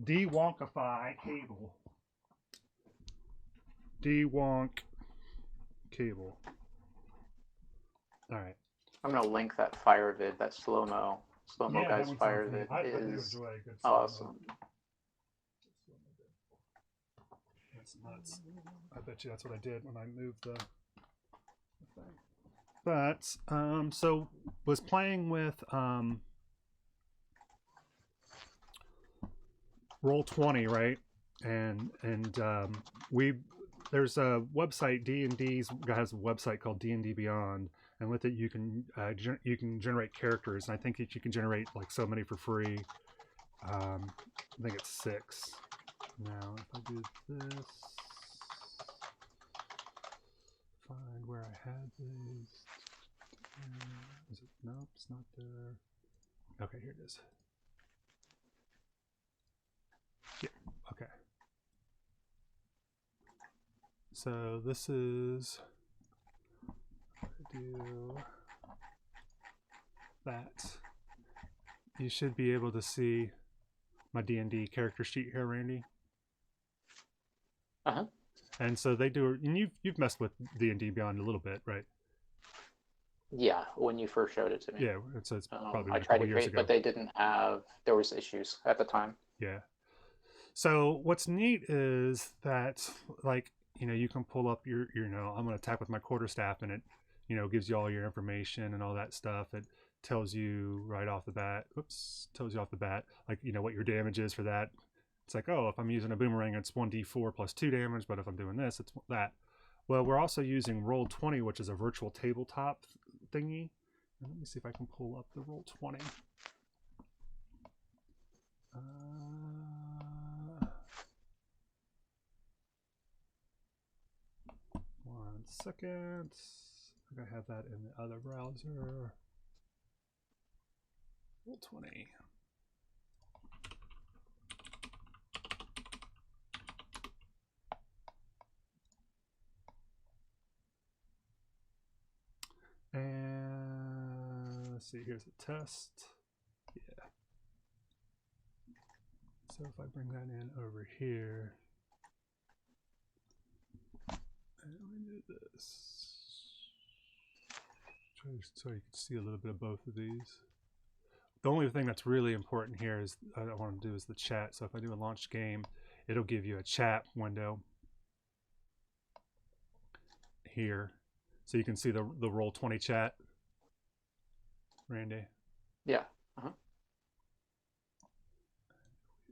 De-wonkify cable. De-wonk cable. All right. I'm gonna link that fire vid, that slow-mo guys fire vid is awesome. That's nuts. I bet you that's what I did when I moved the thing. But so was playing with Roll20, right? And there's a website, D&D's has a website called D&D Beyond, and with it you can generate characters, and I think that you can generate like so many for free. I think it's 6. Now if I do this, find where I had these. Is it? Nope, it's not there. Okay, here it is. Yeah, okay. So this is, if I do that, you should be able to see my D&D character sheet here, Randy. Uh-huh. And so they do, and you've messed with D&D Beyond a little bit, right? Yeah, when you first showed it to me. Yeah, it's probably I a tried couple to years create, ago. but they didn't have. There was issues at the time. Yeah. So what's neat is that, like, you can pull up your I'm going to attack with my quarterstaff, and it, gives you all your information and all that stuff. It tells you right off the bat. Tells you off the bat, like, what your damage is for that. It's like, oh, if I'm using a boomerang, it's 1d4 plus 2 damage, but if I'm doing this, it's that. Well, we're also using Roll20, which is a virtual tabletop thingy. And let me see if I can pull up the Roll20. One second. I think I have that in the other browser. Roll20. And let's see, here's a test. Yeah. So if I bring that in over here, and we do this, so you can see a little bit of both of these. The only thing that's really important here is I want to do is the chat. So if I do a launch game, it'll give you a chat window here, so you can see the Roll20 chat. Randy. Yeah. Uh-huh.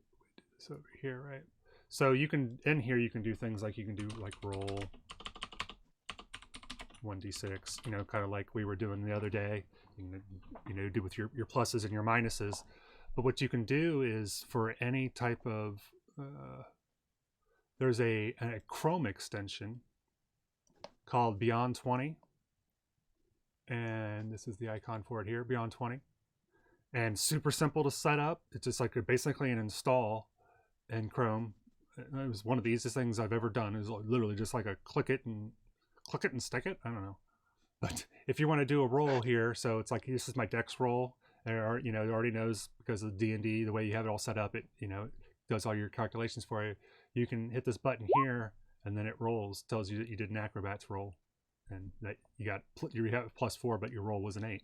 We do this over here, right? So you can in here you can do things like you can do like roll 1d6, kind of like we were doing the other day. You can, do with your pluses and your minuses. But what you can do is for any type of there's a Chrome extension called Beyond 20, and this is the icon for it here, Beyond 20, and super simple to set up. It's just like basically an install in Chrome. It was one of the easiest things I've ever done. It was literally just like a click it and stick it. I don't know. But if you want to do a roll here, so it's like this is my dex roll, or it already knows because of D&D, the way you have it all set up, it does all your calculations for you. You can hit this button here, and then it rolls, tells you that you did an acrobats roll, and that you have +4, but your roll was an 8.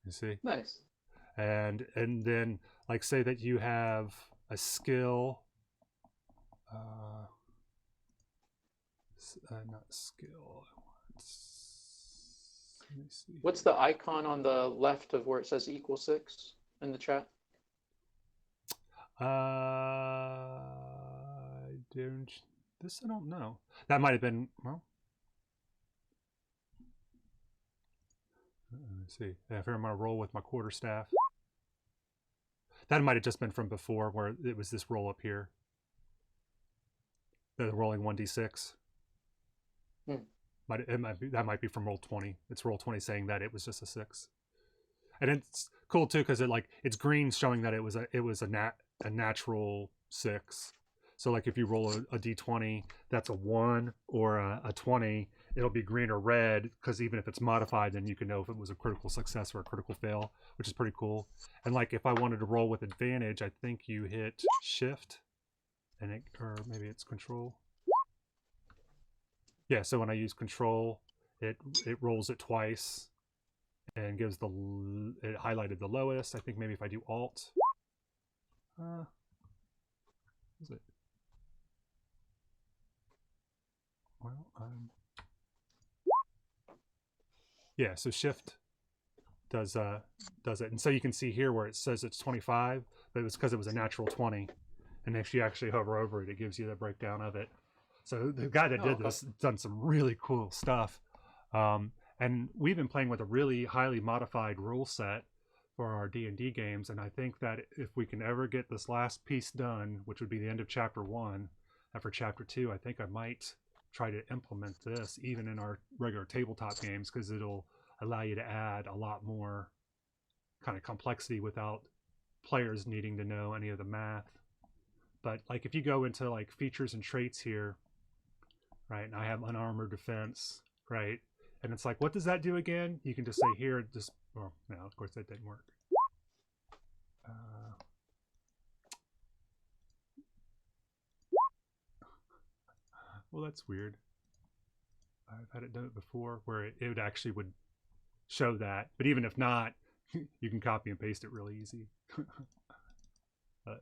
You see? Nice. And then, like, say that you have a skill, not skill. Let me see. What's the icon on the left of where it says =6 in the chat? I don't know. That might have been, well, let me see. If I'm gonna roll with my quarterstaff, that might have just been from before, where it was this roll up here. The rolling 1d6. That might be from roll 20. It's roll 20 saying that it was just a 6. And it's cool too because it's green showing that it was a natural 6. So like if you roll a d20 that's a 1 or a 20, it'll be green or red, because even if it's modified, then you can know if it was a critical success or a critical fail, which is pretty cool. And like if I wanted to roll with advantage, I think you hit shift and or maybe it's control. Yeah, so when I use control, it rolls it twice and gives it highlighted the lowest. I think maybe if I do alt, is it? Well, yeah, so shift does it, and so you can see here where it says it's 25, but it was because it was a natural 20, and if you actually hover over it, it gives you the breakdown of it. So the guy that did this done some really cool stuff, and we've been playing with a really highly modified rule set for our D&D games, and I think that if we can ever get this last piece done, which would be the end of chapter 1, and for chapter 2, I think I might try to implement this even in our regular tabletop games, because it'll allow you to add a lot more kind of complexity without players needing to know any of the math. But like if you go into like features and traits here, right, and I have unarmored defense, right, and it's like, what does that do again? You can just say here, just, well, no, of course that didn't work. Well, that's weird. I've had it done it before where it actually would show that, but even if not, you can copy and paste it really easy. But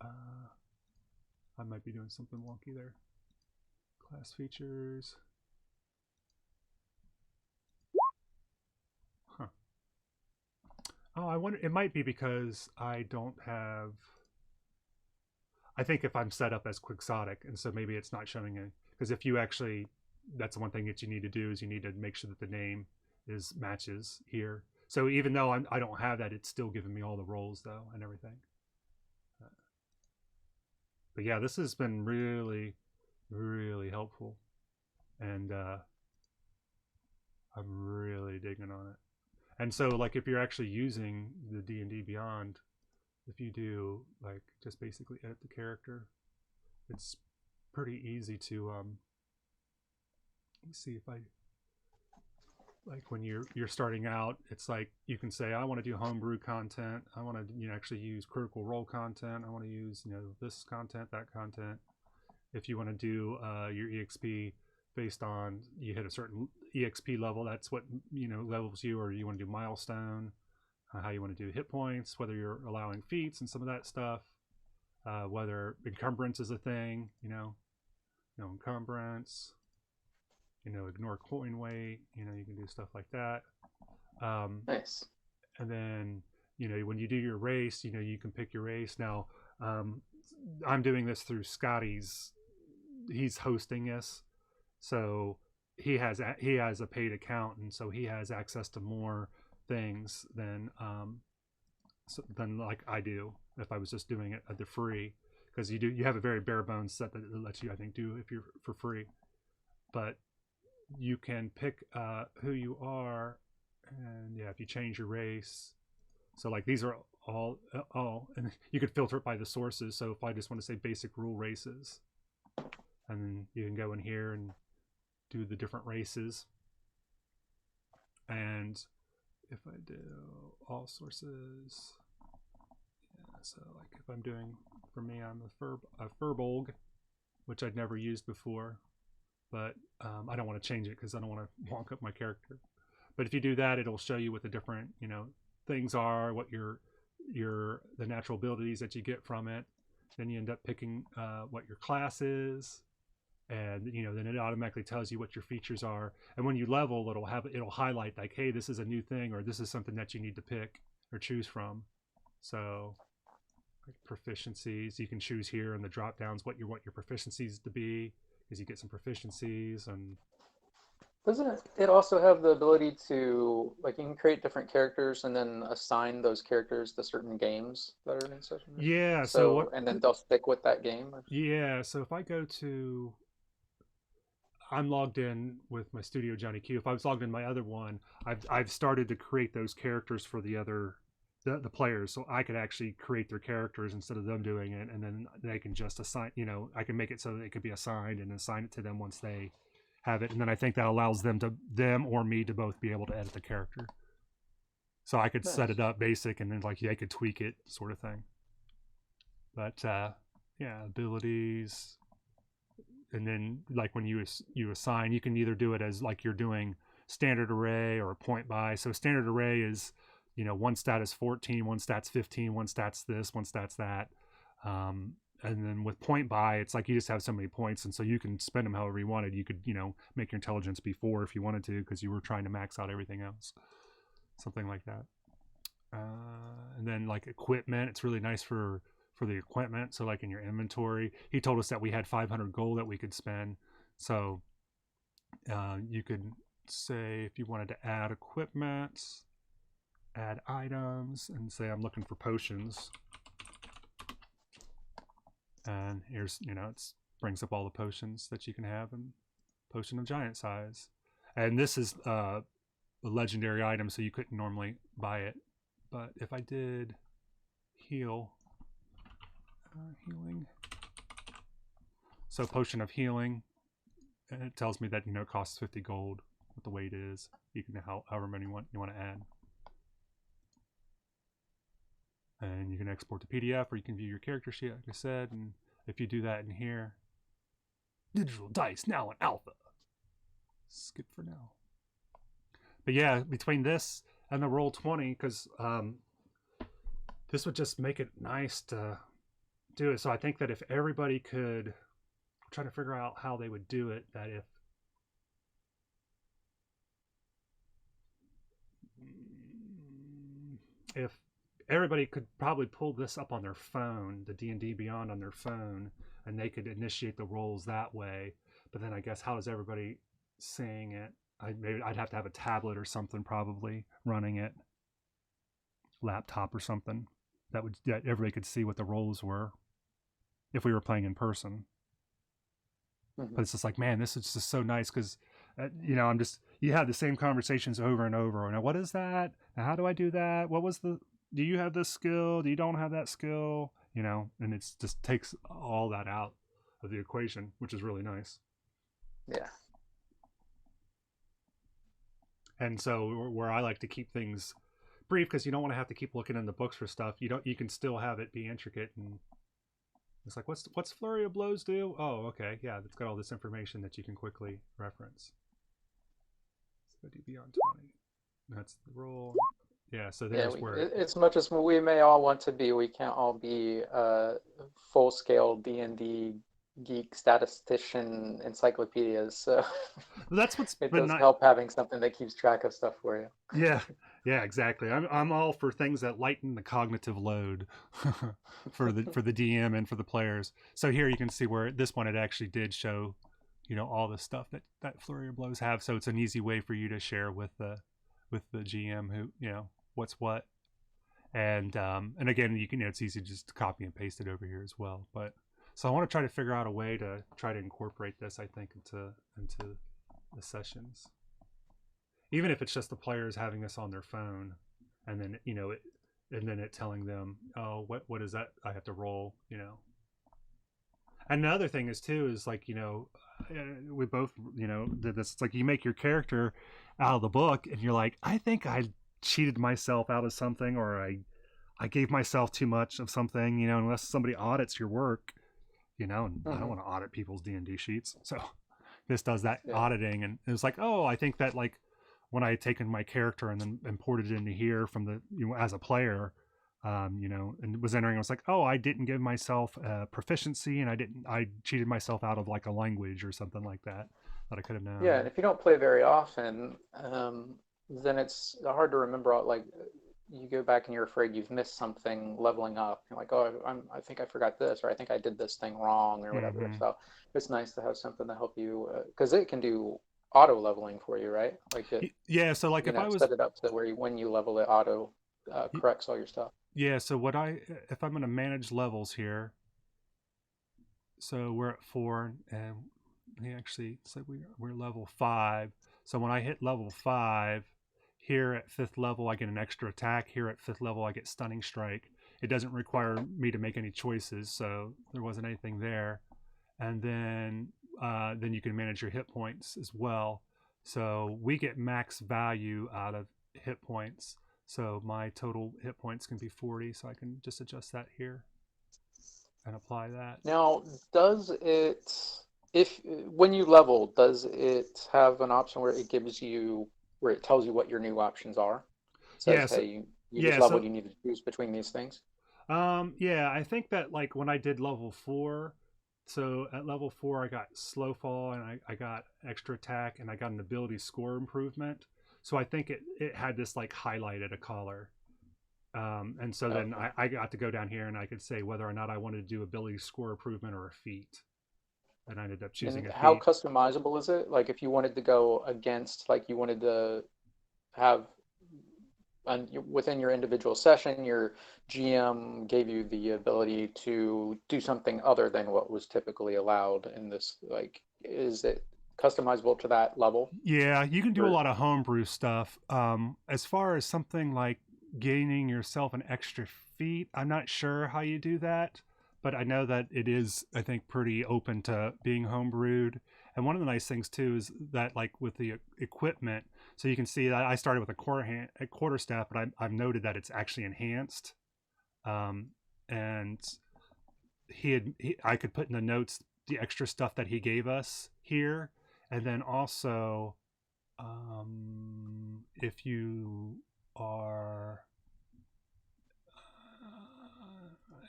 I might be doing something wonky there. Class features. Huh. Oh, I wonder, it might be because I don't have, I think if I'm set up as quixotic, and so maybe it's not showing it, because if you actually, that's the one thing that you need to do, is you need to make sure that the name matches here. So even though I don't have that, it's still giving me all the rolls though and everything. But yeah, this has been really, really helpful, and I'm really digging on it. And so like if you're actually using the D&D Beyond, if you do like just basically edit the character, it's pretty easy to let me see if I, like when you're starting out, it's like you can say, I want to do homebrew content, I want to actually use critical role content, I want to use this content, that content. If you want to do your EXP based on, you hit a certain EXP level, that's what levels you, or you want to do milestone, how you want to do hit points, whether you're allowing feats and some of that stuff, whether encumbrance is a thing, encumbrance, ignore coin weight, you can do stuff like that. Nice. And then when you do your race, you can pick your race. Now I'm doing this through Scotty's, he's hosting this, so he has a paid account, and so he has access to more things than like I do if I was just doing it at the free, because you have a very bare bones set that lets you, I think, do if you're for free. But you can pick who you are, and yeah, if you change your race, so like these are all, and you could filter it by the sources. So if I just want to say basic rule races, and then you can go in here and do the different races. And if I do all sources, So like if I'm doing, for me, I'm a furbolg, which I'd never used before, but I don't want to change it because I don't want to wonk up my character. But if you do that, it'll show you what the different, things are, what the natural abilities that you get from it. Then you end up picking what your class is, and then it automatically tells you what your features are. And when you level, it'll highlight like, hey, this is a new thing, or this is something that you need to pick or choose from. So like proficiencies, you can choose here in the drop downs what you want your proficiencies to be, because you get some proficiencies. And Doesn't it also have the ability to, like, you can create different characters and then assign those characters to certain games that are in session? yeah, So, and then they'll stick with that game? Yeah, so if I go to, I'm logged in with my Studio Johnny Q. If I was logged in my other one, I've started to create those characters for the other the players, so I could actually create their characters instead of them doing it, and then they can just assign. I can make it so that it could be assigned and assign it to them once they have it, and then I think that allows them or me to both be able to edit the character. So I could set it up basic, and then like they could tweak it, sort of thing. But yeah, abilities. And then like when you assign, you can either do it as like you're doing standard array or point by. So standard array is, one stat is 14, one stat's 15, one stat's this, one stat's that. And then with point by, it's like you just have so many points, and so you can spend them however you wanted. You could, make your intelligence be 4 if you wanted to, because you were trying to max out everything else. Something like that. And then like equipment, it's really nice for the equipment. So like in your inventory, he told us that we had 500 gold that we could spend. So you could say if you wanted to add equipment, add items, and say I'm looking for potions. And here's, it brings up all the potions that you can have, and potion of giant size. And this is a legendary item, so you couldn't normally buy it. But if I did healing, so potion of healing, and it tells me that it costs 50 gold with the way it is. You can however many you want to add, and you can export to PDF, or you can view your character sheet, like I said. And if you do that in here, digital dice now in alpha. Skip for now. But yeah, between this and the Roll20, because this would just make it nice to do it. So I think that if everybody could try to figure out how they would do it, that if everybody could probably pull this up on their phone, the D&D Beyond on their phone, and they could initiate the rolls that way. But then I guess how is everybody seeing it? I'd have to have a tablet or something probably running it, laptop or something that everybody could see what the rolls were if we were playing in person. Mm-hmm. But it's just like, man, this is just so nice because you have the same conversations over and over. Now, what is that? Now, how do I do that? Do you have this skill? Do you don't have that skill? And it's just takes all that out of the equation, which is really nice. Yeah. And so where I like to keep things brief, because you don't want to have to keep looking in the books for stuff. You can still have it be intricate, and it's like, what's flurry of blows do? Oh, okay, yeah, it's got all this information that you can quickly reference. So do Beyond 20. That's the roll. Yeah, so there's where as much as we may all want to be, we can't all be full-scale D&D geek statistician encyclopedias. So that's what's it does help having something that keeps track of stuff for you. Yeah, exactly. I'm all for things that lighten the cognitive load for the DM and for the players. So here you can see where this one, it actually did show all the stuff that flurry of blows have. So it's an easy way for you to share with the GM who what's what. And again, you can it's easy just to copy and paste it over here as well. But so I want to try to figure out a way to try to incorporate this, I think, into the sessions, even if it's just the players having this on their phone, and then it telling them, oh, what is that I have to roll, And the other thing is like we both did this. It's like you make your character out of the book, and you're like, I think I cheated myself out of something, or I gave myself too much of something, you know, unless somebody audits your work, you know, and I don't want to audit people's D&D sheets. So this does that auditing. And it was like, oh, I think that like when I had taken my character and then imported it into here from the, you know, as a player, you know, and was entering, I was like, oh, I didn't give myself proficiency, and I cheated myself out of like a language or something like that I could have known. Yeah, and if you don't play very often, then it's hard to remember. Like you go back and you're afraid you've missed something leveling up. You're like, oh, I think I forgot this, or I think I did this thing wrong, or whatever. So it's nice to have something to help you, because it can do auto leveling for you, right? Like it, yeah. So like if I was set it up to where when you level it, auto corrects all your stuff. Yeah. So if I'm going to manage levels here, so we're at 4, and actually it's like we're level 5. So when I hit level 5 here at 5th level, I get an extra attack. Here at 5th level, I get stunning strike. It doesn't require me to make any choices, so there wasn't anything there. And then you can manage your hit points as well. So we get max value out of hit points. So my total hit points can be 40. So I can just adjust that here and apply that. Now, does it, if when you level, does it have an option where it gives you, where it tells you what your new options are? It says, Yeah, hey, you just leveled, you need to choose between these things. Yeah, I think that like when I did level 4, so at level 4 I got slow fall, and I got extra attack, and I got an ability score improvement. So I think it had this like highlighted a color. And so then I got to go down here and I could say whether or not I wanted to do ability score improvement or a feat. And I ended up choosing a feat. How customizable is it? Like if you wanted to go against, like you wanted to have within your individual session, your GM gave you the ability to do something other than what was typically allowed in this, like, is it customizable to that level? Yeah, you can do a lot of homebrew stuff. As far as something like gaining yourself an extra feat, I'm not sure how you do that, but I know that it is, I think, pretty open to being homebrewed. And one of the nice things too is that, like with the equipment, so you can see that I started with a quarterstaff, but I've noted that it's actually enhanced. And I could put in the notes the extra stuff that he gave us here, and then also, if you are,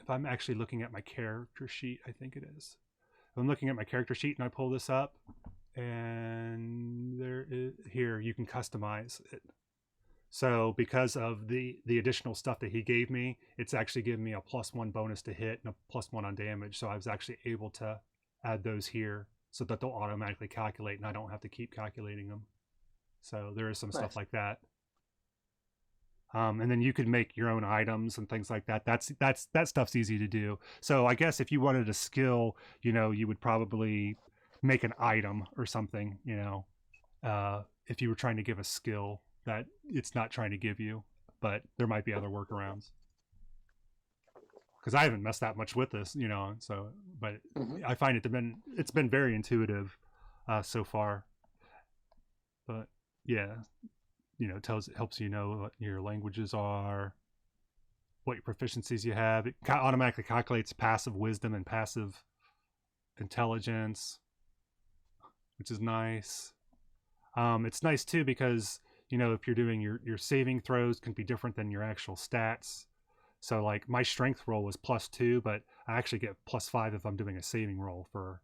if I'm actually looking at my character sheet, I think it is. I'm looking at my character sheet and I pull this up, and there is, here you can customize it. So because of the additional stuff that he gave me, it's actually giving me a +1 bonus to hit and a +1 on damage. So I was actually able to add those here so that they'll automatically calculate and I don't have to keep calculating them. So there is some stuff like that. And then you could make your own items and things like that. That stuff's easy to do. So I guess if you wanted a skill, you know, you would probably make an item or something, you know, if you were trying to give a skill that it's not trying to give you, but there might be other workarounds. Because I haven't messed that much with this, you know, so, but I find it's been very intuitive so far. But yeah, you know, helps you know what your languages are, what your proficiencies you have. It automatically calculates passive wisdom and passive intelligence, which is nice. It's nice too because, you know, if you're doing your saving throws can be different than your actual stats. So like my strength roll was +2, but I actually get +5 if I'm doing a saving roll for.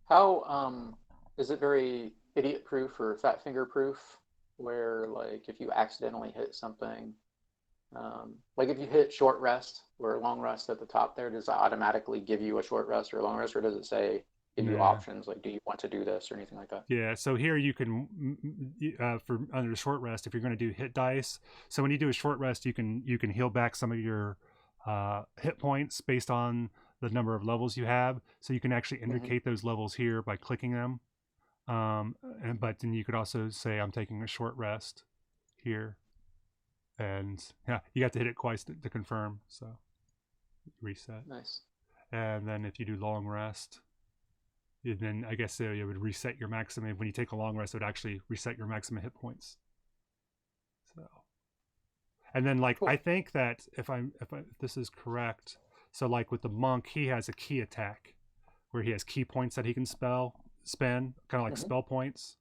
How is it very idiot proof or fat finger proof, where like if you accidentally hit something, like if you hit short rest or long rest at the top there, does it automatically give you a short rest or a long rest, or does it say give you options like do you want to do this or anything like that? Yeah, so here you can for under the short rest, if you're going to do hit dice, so when you do a short rest you can heal back some of your hit points based on the number of levels you have, so you can actually indicate those levels here by clicking them. But then you could also say I'm taking a short rest here, and yeah, you have to hit it twice to confirm, so reset. Nice. And then if you do long rest, then I guess it would reset your maximum. When you take a long rest, it would actually reset your maximum hit points. So, And then like Cool. I think that if this is correct, so like with the monk, he has a key attack where he has key points that he can spend, kind of like spell points.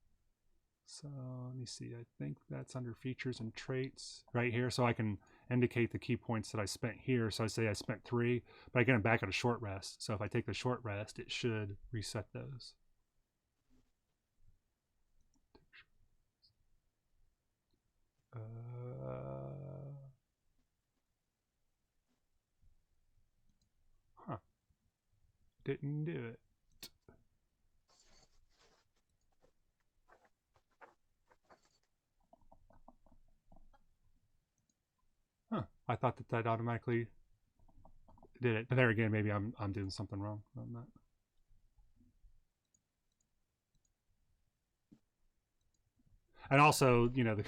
So let me see. I think that's under features and traits right here. So I can indicate the key points that I spent here. So I say I spent 3, but I get them back at a short rest. So if I take the short rest, it should reset those. Huh. Didn't do it. Huh. I thought that automatically did it. But there again, maybe I'm doing something wrong. I'm not. And also, you know, like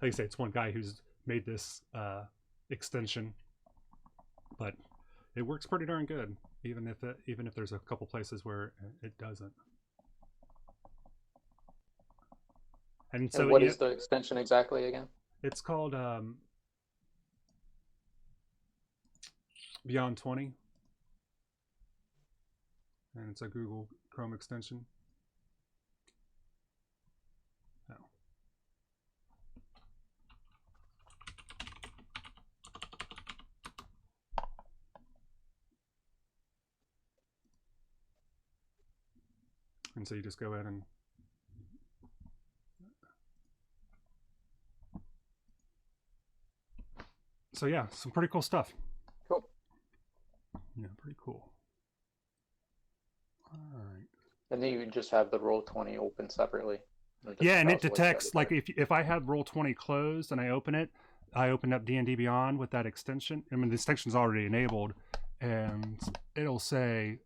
I say, it's one guy who's made this extension, but it works pretty darn good, even if there's a couple places where it doesn't. And so, what is the extension exactly again? It's called Beyond 20, and it's a Google Chrome extension. And so you just go in and so yeah, some pretty cool stuff. Cool. Yeah, pretty cool. All right. And then you would just have the Roll20 open separately. Yeah, and it detects, like if I have Roll20 closed and I open up D&D Beyond with that extension. I mean, the extension's already enabled, and it'll say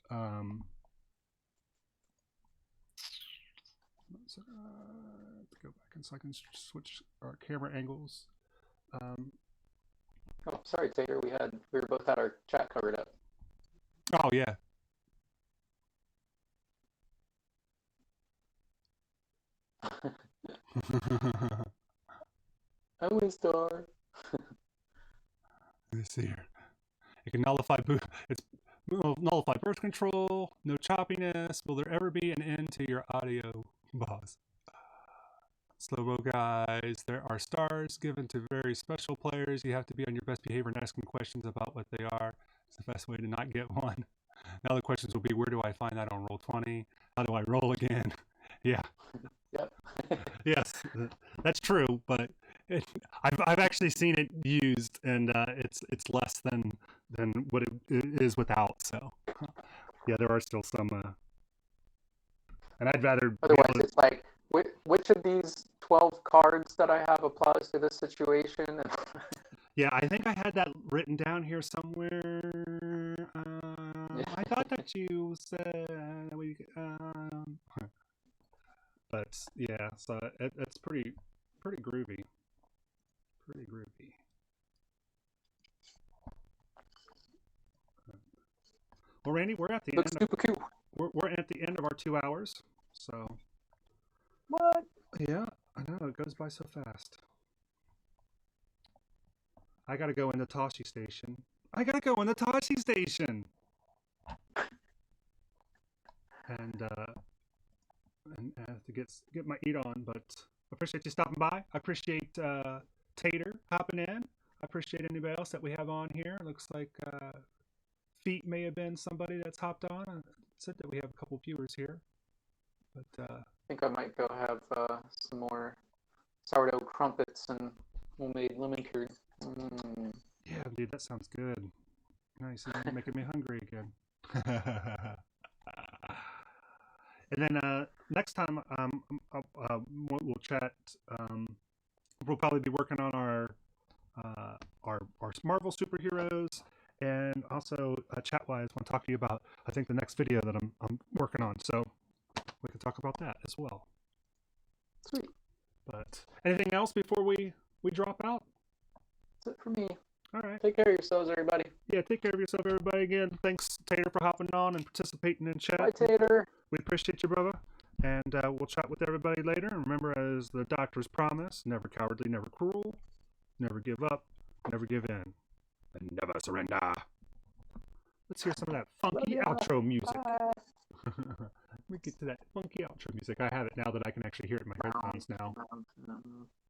go back and so I can switch our camera angles. Oh, sorry, Tater. We were both had our chat covered up. Oh yeah. I'm a star. Let's see here. It can nullify birth control. No choppiness. Will there ever be an end to your audio boss? Slow-mo guys. There are stars given to very special players. You have to be on your best behavior and asking questions about what they are. It's the best way to not get one. Now the questions will be, where do I find that on Roll20? How do I roll again? Yeah. Yep. Yes, that's true, but I've actually seen it used, and it's less than what it is without. So yeah, there are still some, and I'd rather. Otherwise, it's like which of these 12 cards that I have applies to this situation. Yeah, I think I had that written down here somewhere. I thought that you said we. But yeah, so it's pretty groovy. Pretty groovy. Well, Randy, we're at the end. Super cool. We're at the end of our 2 hours. So. What? Yeah, I know it goes by so fast. I gotta go in the Tosche Station. And and I have to get my eat on, but I appreciate you stopping by. I appreciate Tater hopping in. I appreciate anybody else that we have on here. It looks like Feet may have been somebody that's hopped on. It said that we have a couple viewers here, but I think I might go have some more sourdough crumpets and homemade lemon curd. Yeah, dude, that sounds good. Nice, you're making me hungry again. And then next time we'll chat. We'll probably be working on our Marvel superheroes, and also chat-wise, I want to talk to you about I think the next video that I'm working on. So we can talk about that as well. Sweet. But anything else before we drop out? That's it for me. All right. Take care of yourselves, everybody. Yeah, take care of yourself, everybody. Again, thanks, Tater, for hopping on and participating in chat. Bye, Tater. We appreciate you, brother. And we'll chat with everybody later. And remember, as the doctor's promise, never cowardly, never cruel, never give up, never give in, and never surrender. Let's hear some of that funky outro music. Let me get to that funky outro music. I have it now that I can actually hear it in my headphones now.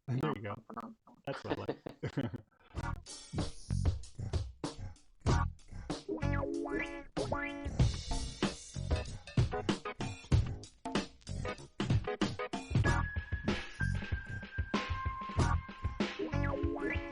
There you go. That's what I like.